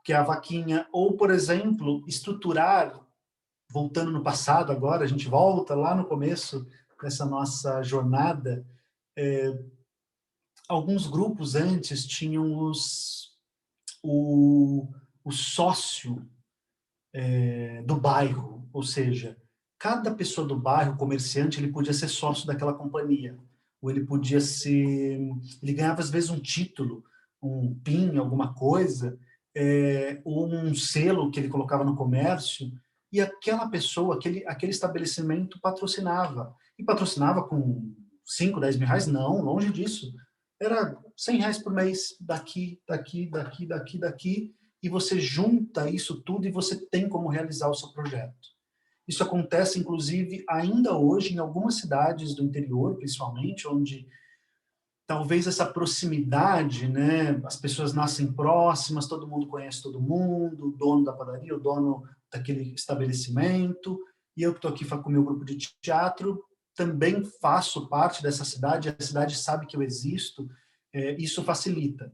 que é a vaquinha, ou, por exemplo, estruturar, voltando no passado agora, a gente volta lá no começo dessa nossa jornada, alguns grupos antes tinham o sócio do bairro, ou seja, cada pessoa do bairro, comerciante, ele podia ser sócio daquela companhia, ou ele podia ser, ele ganhava às vezes um título, um PIN, alguma coisa, ou um selo que ele colocava no comércio, e aquela pessoa, aquele estabelecimento patrocinava, e patrocinava com 5, 10 mil reais? Não, longe disso, era 100 reais por mês, daqui, e você junta isso tudo e você tem como realizar o seu projeto. Isso acontece, inclusive, ainda hoje em algumas cidades do interior, principalmente, onde talvez essa proximidade, né, as pessoas nascem próximas, todo mundo conhece todo mundo, o dono da padaria, o dono daquele estabelecimento, e eu que estou aqui com o meu grupo de teatro, também faço parte dessa cidade, a cidade sabe que eu existo, isso facilita.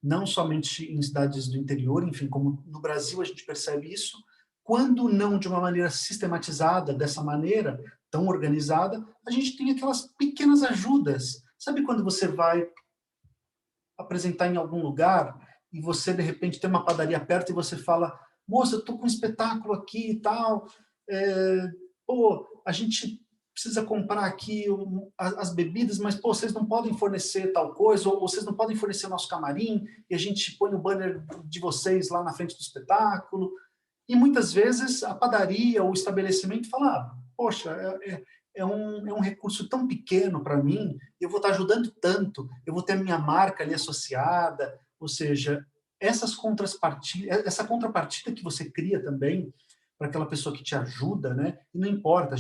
Não somente em cidades do interior, enfim, como no Brasil a gente percebe isso, quando não de uma maneira sistematizada, dessa maneira tão organizada, a gente tem aquelas pequenas ajudas. Sabe quando você vai apresentar em algum lugar e você, de repente, tem uma padaria perto e você fala, moça, eu estou com um espetáculo aqui e tal, pô, a gente precisa comprar aqui as bebidas, mas, pô, vocês não podem fornecer tal coisa, ou vocês não podem fornecer o nosso camarim, e a gente põe o banner de vocês lá na frente do espetáculo. E muitas vezes a padaria ou o estabelecimento fala, poxa, é um recurso tão pequeno para mim, eu vou estar ajudando tanto, eu vou ter a minha marca ali associada, ou seja, essa contrapartida que você cria também para aquela pessoa que te ajuda, né? E não importa,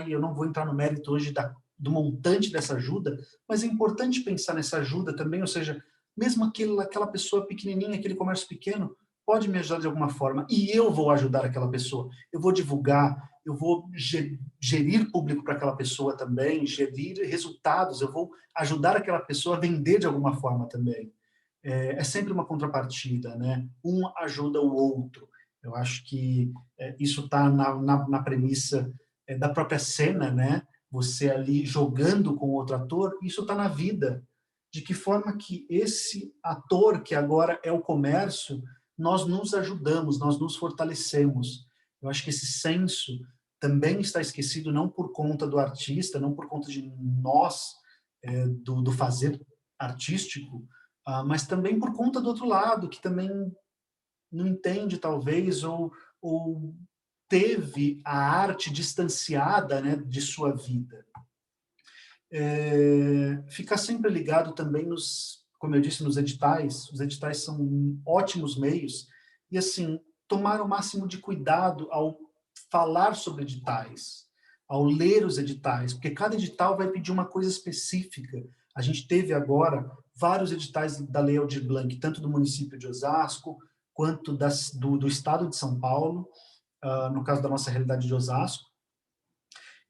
eu não vou entrar no mérito hoje do montante dessa ajuda, mas é importante pensar nessa ajuda também, ou seja, mesmo aquela pessoa pequenininha, aquele comércio pequeno, pode me ajudar de alguma forma, e eu vou ajudar aquela pessoa, eu vou divulgar, eu vou gerir público para aquela pessoa também, gerir resultados, eu vou ajudar aquela pessoa a vender de alguma forma também. É sempre uma contrapartida, né? Um ajuda o outro. Eu acho que isso está na premissa da própria cena, né? Você ali jogando com outro ator, isso está na vida. De que forma que esse ator, que agora é o comércio, nós nos ajudamos, nós nos fortalecemos. Eu acho que esse senso também está esquecido, não por conta do artista, não por conta de nós, do fazer artístico, mas também por conta do outro lado, que também não entende, talvez, ou teve a arte distanciada, né, de sua vida. Ficar sempre ligado também como eu disse, nos editais. Os editais são ótimos meios, e assim, tomar o máximo de cuidado ao falar sobre editais, ao ler os editais, porque cada edital vai pedir uma coisa específica. A gente teve agora vários editais da Lei Aldir Blanc, tanto do município de Osasco, quanto do estado de São Paulo, no caso da nossa realidade de Osasco.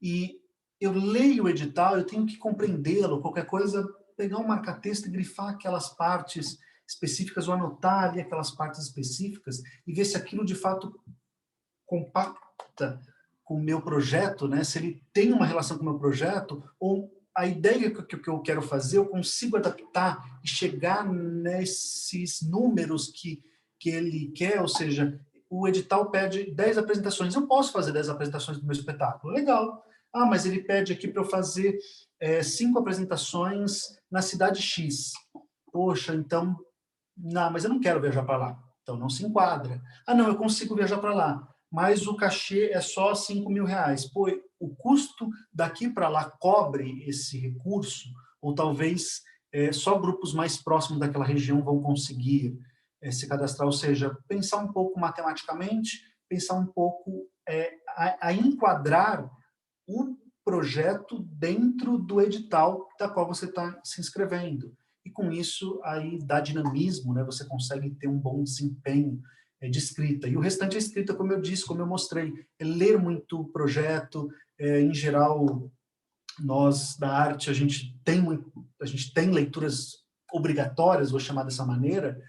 E eu leio o edital, eu tenho que compreendê-lo, qualquer coisa, pegar um marca-texto e grifar aquelas partes específicas, ou anotar ali aquelas partes específicas, e ver se aquilo de fato compacta com o meu projeto, né? Se ele tem uma relação com o meu projeto, ou a ideia que eu quero fazer, eu consigo adaptar e chegar nesses números que ele quer, ou seja, o edital pede 10 apresentações, eu posso fazer 10 apresentações do meu espetáculo, legal. Ah, mas ele pede aqui para eu fazer 5 apresentações na cidade X. Poxa, então, não, mas eu não quero viajar para lá. Então, não se enquadra. Ah, não, eu consigo viajar para lá, mas o cachê é só R$ 5.000. Pô, o custo daqui para lá cobre esse recurso? Ou talvez só grupos mais próximos daquela região vão conseguir se cadastrar? Ou seja, pensar um pouco matematicamente, pensar um pouco a enquadrar o projeto dentro do edital da qual você está se inscrevendo. E com isso, aí dá dinamismo, né? Você consegue ter um bom desempenho de escrita. E o restante é escrita, como eu disse, como eu mostrei, é ler muito o projeto. Em geral, nós da arte, a gente tem leituras obrigatórias, vou chamar dessa maneira,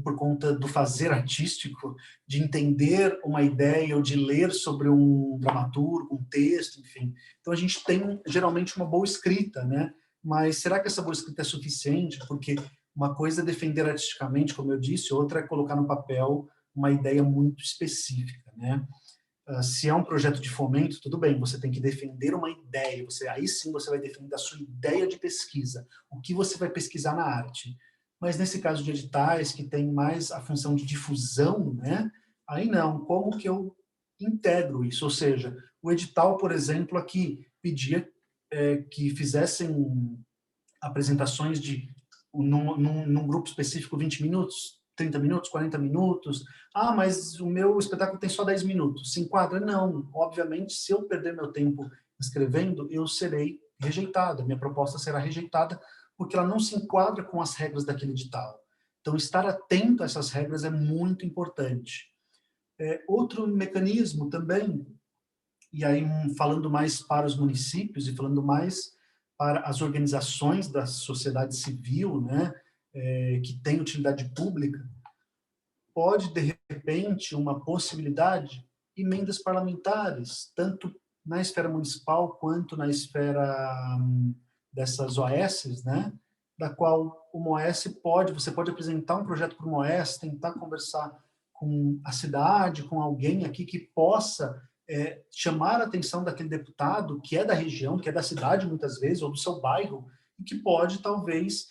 por conta do fazer artístico, de entender uma ideia ou de ler sobre um dramaturgo, um texto, enfim. Então a gente tem geralmente uma boa escrita, né? Mas será que essa boa escrita é suficiente? Porque uma coisa é defender artisticamente, como eu disse, outra é colocar no papel uma ideia muito específica, né? Se é um projeto de fomento, tudo bem, você tem que defender uma ideia, aí sim você vai defender a sua ideia de pesquisa, o que você vai pesquisar na arte. Mas nesse caso de editais, que tem mais a função de difusão, né? Aí não, como que eu integro isso? Ou seja, o edital, por exemplo, aqui pedia que fizessem apresentações num grupo específico 20 minutos, 30 minutos, 40 minutos. Ah, mas o meu espetáculo tem só 10 minutos. Se enquadra? Não. Obviamente, se eu perder meu tempo escrevendo, eu serei rejeitado. Minha proposta será rejeitada porque ela não se enquadra com as regras daquele edital. Então, estar atento a essas regras é muito importante. Outro mecanismo também, e aí falando mais para os municípios e falando mais para as organizações da sociedade civil, né, que tem utilidade pública, pode, de repente, uma possibilidade, emendas parlamentares, tanto na esfera municipal quanto na esfera dessas OS, né, da qual uma OS você pode apresentar um projeto para uma OS, tentar conversar com a cidade, com alguém aqui que possa chamar a atenção daquele deputado que é da região, que é da cidade muitas vezes, ou do seu bairro, e que pode talvez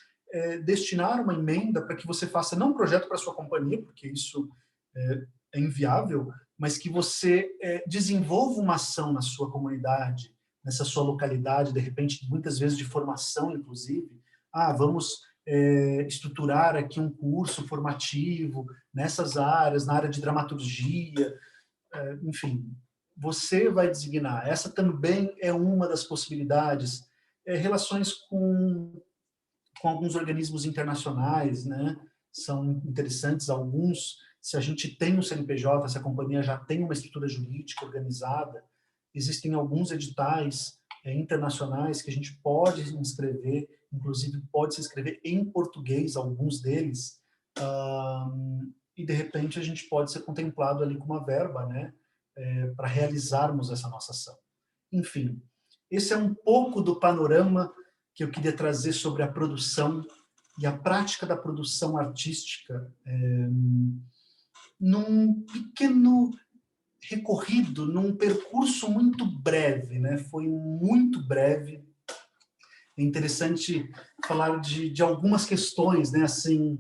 destinar uma emenda para que você faça não um projeto para sua companhia, porque isso é inviável, mas que você desenvolva uma ação na sua comunidade, nessa sua localidade, de repente, muitas vezes de formação, inclusive. Ah, vamos estruturar aqui um curso formativo nessas áreas, na área de dramaturgia, enfim, você vai designar. Essa também é uma das possibilidades. Relações com alguns organismos internacionais, né? São interessantes alguns. Se a gente tem um CNPJ, se a companhia já tem uma estrutura jurídica organizada, existem alguns editais internacionais que a gente pode se inscrever, inclusive pode se inscrever em português, alguns deles, e de repente a gente pode ser contemplado ali com uma verba, né? Para realizarmos essa nossa ação. Enfim, esse é um pouco do panorama que eu queria trazer sobre a produção e a prática da produção artística num pequeno recorrido, num percurso muito breve, né? Foi muito breve. É interessante falar de algumas questões, né? Assim,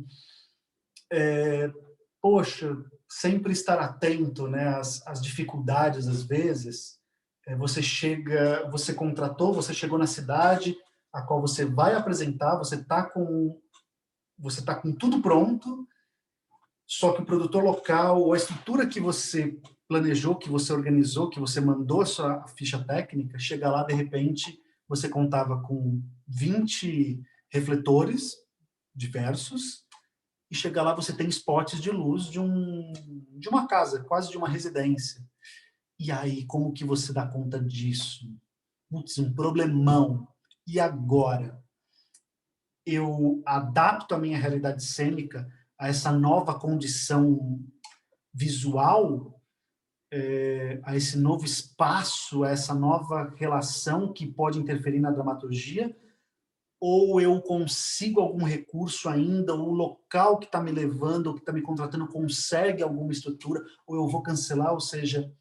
poxa, sempre estar atento, né? Às dificuldades, às vezes. Você contratou, você chegou na cidade a qual você vai apresentar, você tá com tudo pronto, só que o produtor local, ou a estrutura que você planejou, que você organizou, que você mandou a sua ficha técnica, chega lá, de repente, você contava com 20 refletores diversos, e chegar lá você tem spots de luz de uma casa, quase de uma residência. E aí, como que você dá conta disso? Putz, um problemão. E agora? Eu adapto a minha realidade cênica a essa nova condição visual, a esse novo espaço, a essa nova relação que pode interferir na dramaturgia, ou eu consigo algum recurso ainda, ou o local que está me levando, ou que está me contratando, consegue alguma estrutura, ou eu vou cancelar, ou seja,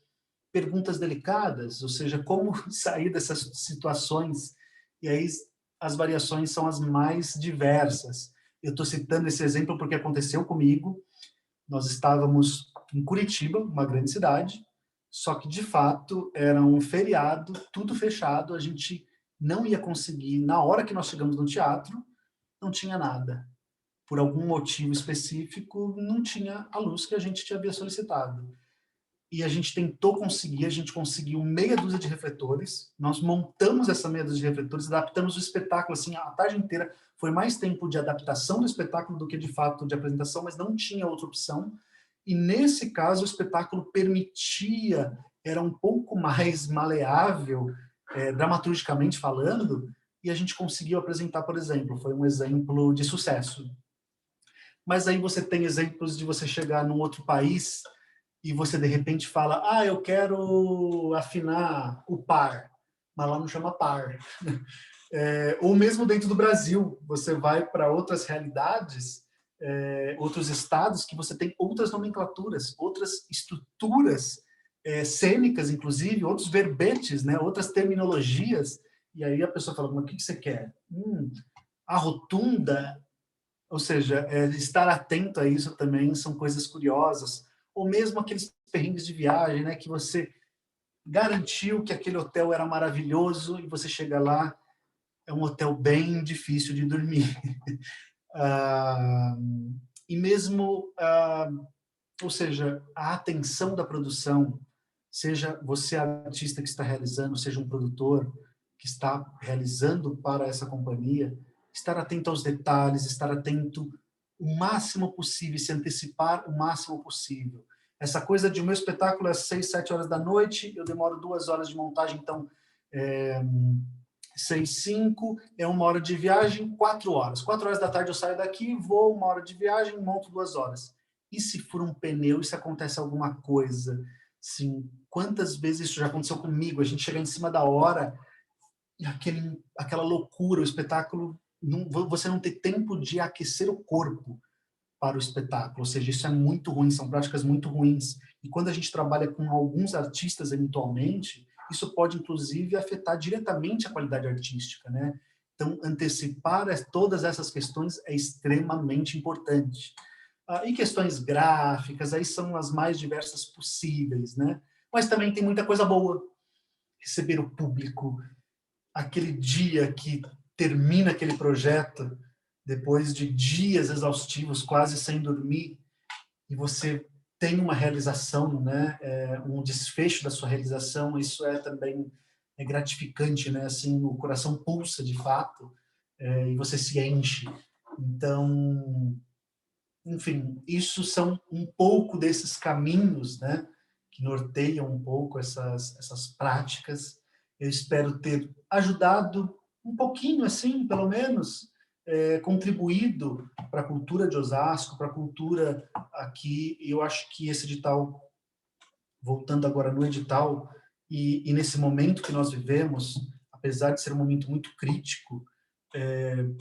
perguntas delicadas, ou seja, como sair dessas situações, e aí as variações são as mais diversas. Eu estou citando esse exemplo porque aconteceu comigo, nós estávamos em Curitiba, uma grande cidade, só que, de fato, era um feriado, tudo fechado, a gente não ia conseguir, na hora que nós chegamos no teatro, não tinha nada. Por algum motivo específico, não tinha a luz que a gente havia solicitado. E a gente tentou conseguir, a gente conseguiu meia dúzia de refletores, nós montamos essa meia dúzia de refletores, adaptamos o espetáculo, assim, a tarde inteira, foi mais tempo de adaptação do espetáculo do que, de fato, de apresentação, mas não tinha outra opção. E, nesse caso, o espetáculo permitia, era um pouco mais maleável, dramaturgicamente falando, e a gente conseguiu apresentar, por exemplo, foi um exemplo de sucesso. Mas aí você tem exemplos de você chegar num outro país e você, de repente, fala, eu quero afinar o par, mas lá não chama par. Ou mesmo dentro do Brasil, você vai para outras realidades, outros estados que você tem outras nomenclaturas, outras estruturas cênicas, inclusive, outros verbetes, né, outras terminologias, e aí a pessoa fala, mas o que você quer? A rotunda, ou seja, estar atento a isso também são coisas curiosas, ou mesmo aqueles perrengues de viagem, né, que você garantiu que aquele hotel era maravilhoso e você chega lá, é um hotel bem difícil de dormir. E mesmo, ou seja, a atenção da produção, seja você artista que está realizando, seja um produtor que está realizando para essa companhia, estar atento aos detalhes, estar atento o máximo possível, se antecipar o máximo possível. Essa coisa de o meu espetáculo é às 6, 7 horas da noite, eu demoro 2 horas de montagem, então 6, 5, é 1 hora de viagem, 4 horas. 4 horas da tarde eu saio daqui, vou 1 hora de viagem, monto 2 horas. E se for um pneu, e se acontece alguma coisa? Sim, quantas vezes isso já aconteceu comigo? A gente chega em cima da hora e aquela loucura, o espetáculo, você não tem tempo de aquecer o corpo para o espetáculo, ou seja, isso é muito ruim, são práticas muito ruins. E quando a gente trabalha com alguns artistas, eventualmente, isso pode, inclusive, afetar diretamente a qualidade artística, né? Então, antecipar todas essas questões é extremamente importante. E questões gráficas, aí são as mais diversas possíveis, né? Mas também tem muita coisa boa. Receber o público, aquele dia que termina aquele projeto, depois de dias exaustivos, quase sem dormir, e você tem uma realização, né? Um desfecho da sua realização, isso também gratificante, né? Assim, o coração pulsa de fato, e você se enche. Então, enfim, isso são um pouco desses caminhos, né, que norteiam um pouco essas práticas. Eu espero ter ajudado um pouquinho, assim, pelo menos, contribuído para a cultura de Osasco, para a cultura aqui. Eu acho que esse edital, voltando agora no edital, e nesse momento que nós vivemos, apesar de ser um momento muito crítico,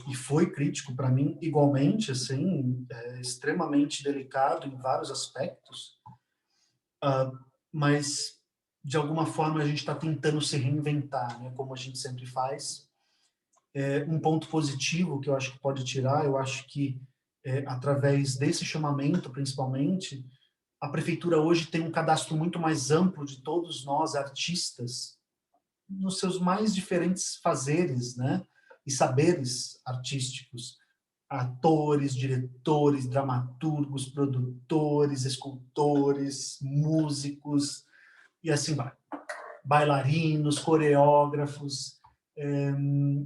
e foi crítico para mim igualmente, assim, extremamente delicado em vários aspectos, mas de alguma forma a gente está tentando se reinventar, né, como a gente sempre faz. Um ponto positivo que eu acho que pode tirar, eu acho que através desse chamamento, principalmente, a prefeitura hoje tem um cadastro muito mais amplo de todos nós artistas nos seus mais diferentes fazeres, né, e saberes artísticos, atores, diretores, dramaturgos, produtores, escultores, músicos, e assim vai. Bailarinos, coreógrafos.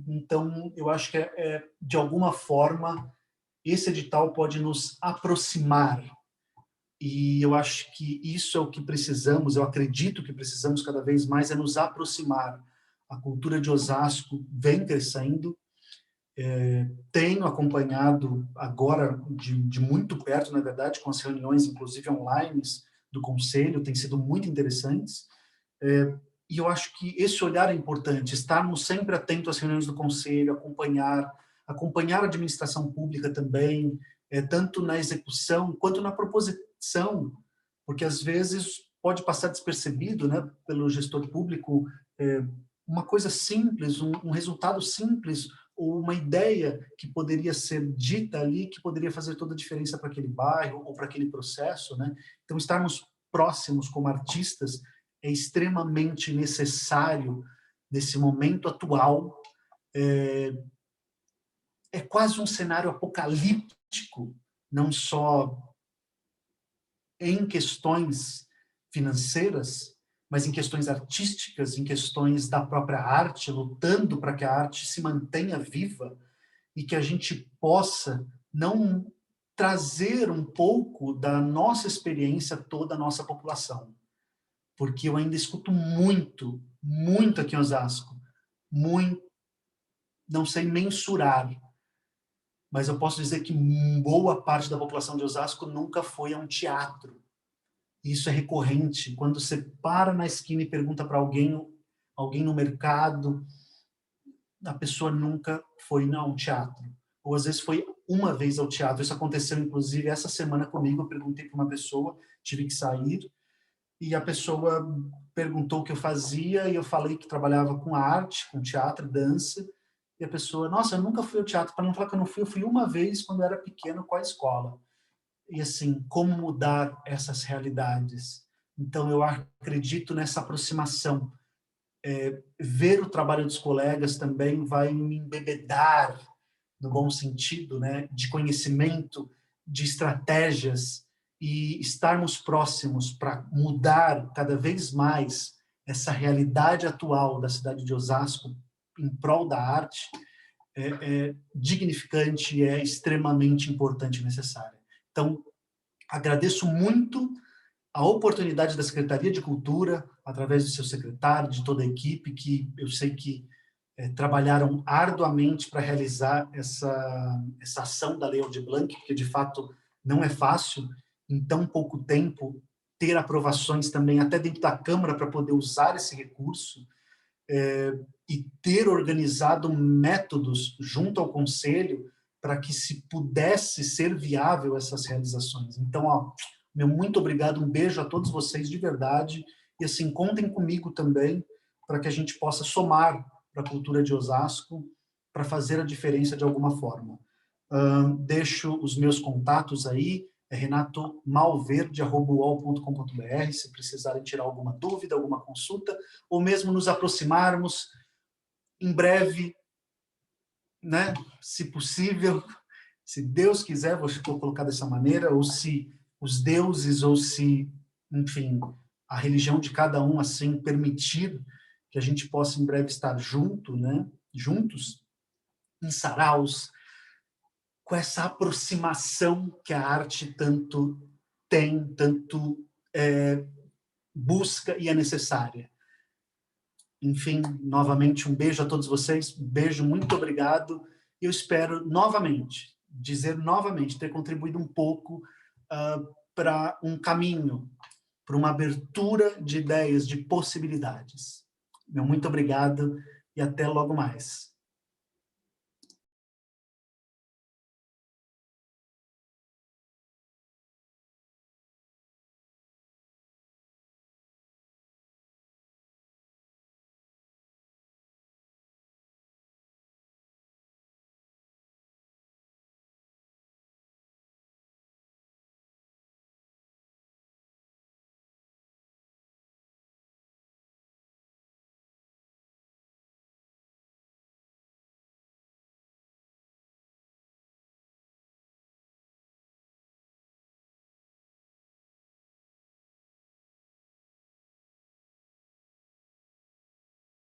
Então, eu acho que de alguma forma, esse edital pode nos aproximar. E eu acho que isso é o que precisamos, eu acredito que precisamos cada vez mais, é nos aproximar. A cultura de Osasco vem crescendo, tenho acompanhado agora de muito perto, na verdade, com as reuniões, inclusive online, do Conselho, tem sido muito interessantes. E eu acho que esse olhar é importante, estarmos sempre atentos às reuniões do Conselho, acompanhar a administração pública também, tanto na execução quanto na proposição, porque às vezes pode passar despercebido, né, pelo gestor público, uma coisa simples, um resultado simples, ou uma ideia que poderia ser dita ali, que poderia fazer toda a diferença para aquele bairro ou para aquele processo, né? Então, estarmos próximos como artistas é extremamente necessário nesse momento atual. É quase um cenário apocalíptico, não só em questões financeiras, mas em questões artísticas, em questões da própria arte, lutando para que a arte se mantenha viva e que a gente possa não trazer um pouco da nossa experiência a toda a nossa população. Porque eu ainda escuto muito, muito aqui em Osasco, muito, não sei mensurar, mas eu posso dizer que boa parte da população de Osasco nunca foi a um teatro. Isso é recorrente. Quando você para na esquina e pergunta para alguém no mercado, a pessoa nunca foi a um teatro. Ou às vezes foi uma vez ao teatro. Isso aconteceu, inclusive, essa semana comigo. Eu perguntei para uma pessoa, tive que sair, e a pessoa perguntou o que eu fazia, e eu falei que trabalhava com arte, com teatro, dança, e a pessoa, nossa, eu nunca fui ao teatro. Para não falar que eu não fui, eu fui uma vez quando eu era pequeno com a escola. E assim, como mudar essas realidades? Então, eu acredito nessa aproximação. Ver o trabalho dos colegas também vai me embebedar, no bom sentido, né, de conhecimento, de estratégias, e estarmos próximos para mudar cada vez mais essa realidade atual da cidade de Osasco em prol da arte é dignificante, é extremamente importante e necessária. Então, agradeço muito a oportunidade da Secretaria de Cultura, através do seu secretário, de toda a equipe, que eu sei que trabalharam arduamente para realizar essa ação da Lei Aldir Blanc, porque, de fato, não é fácil, em tão pouco tempo, ter aprovações também, até dentro da Câmara, para poder usar esse recurso, e ter organizado métodos junto ao Conselho para que se pudesse ser viável essas realizações. Então, ó, meu muito obrigado, um beijo a todos vocês de verdade, e assim, contem comigo também para que a gente possa somar para a cultura de Osasco, para fazer a diferença de alguma forma. Deixo os meus contatos aí, é renatomalverde@uol.com.br, se precisarem tirar alguma dúvida, alguma consulta, ou mesmo nos aproximarmos em breve, né, se possível, se Deus quiser, vou colocar dessa maneira, ou se os deuses, ou se, enfim, a religião de cada um assim permitir que a gente possa em breve estar junto, né, juntos, em saraus, com essa aproximação que a arte tanto tem, tanto busca e é necessária. Enfim, novamente, um beijo a todos vocês, um beijo, muito obrigado. Eu espero novamente, dizer novamente, ter contribuído um pouco para um caminho, para uma abertura de ideias, de possibilidades. Meu muito obrigado e até logo mais.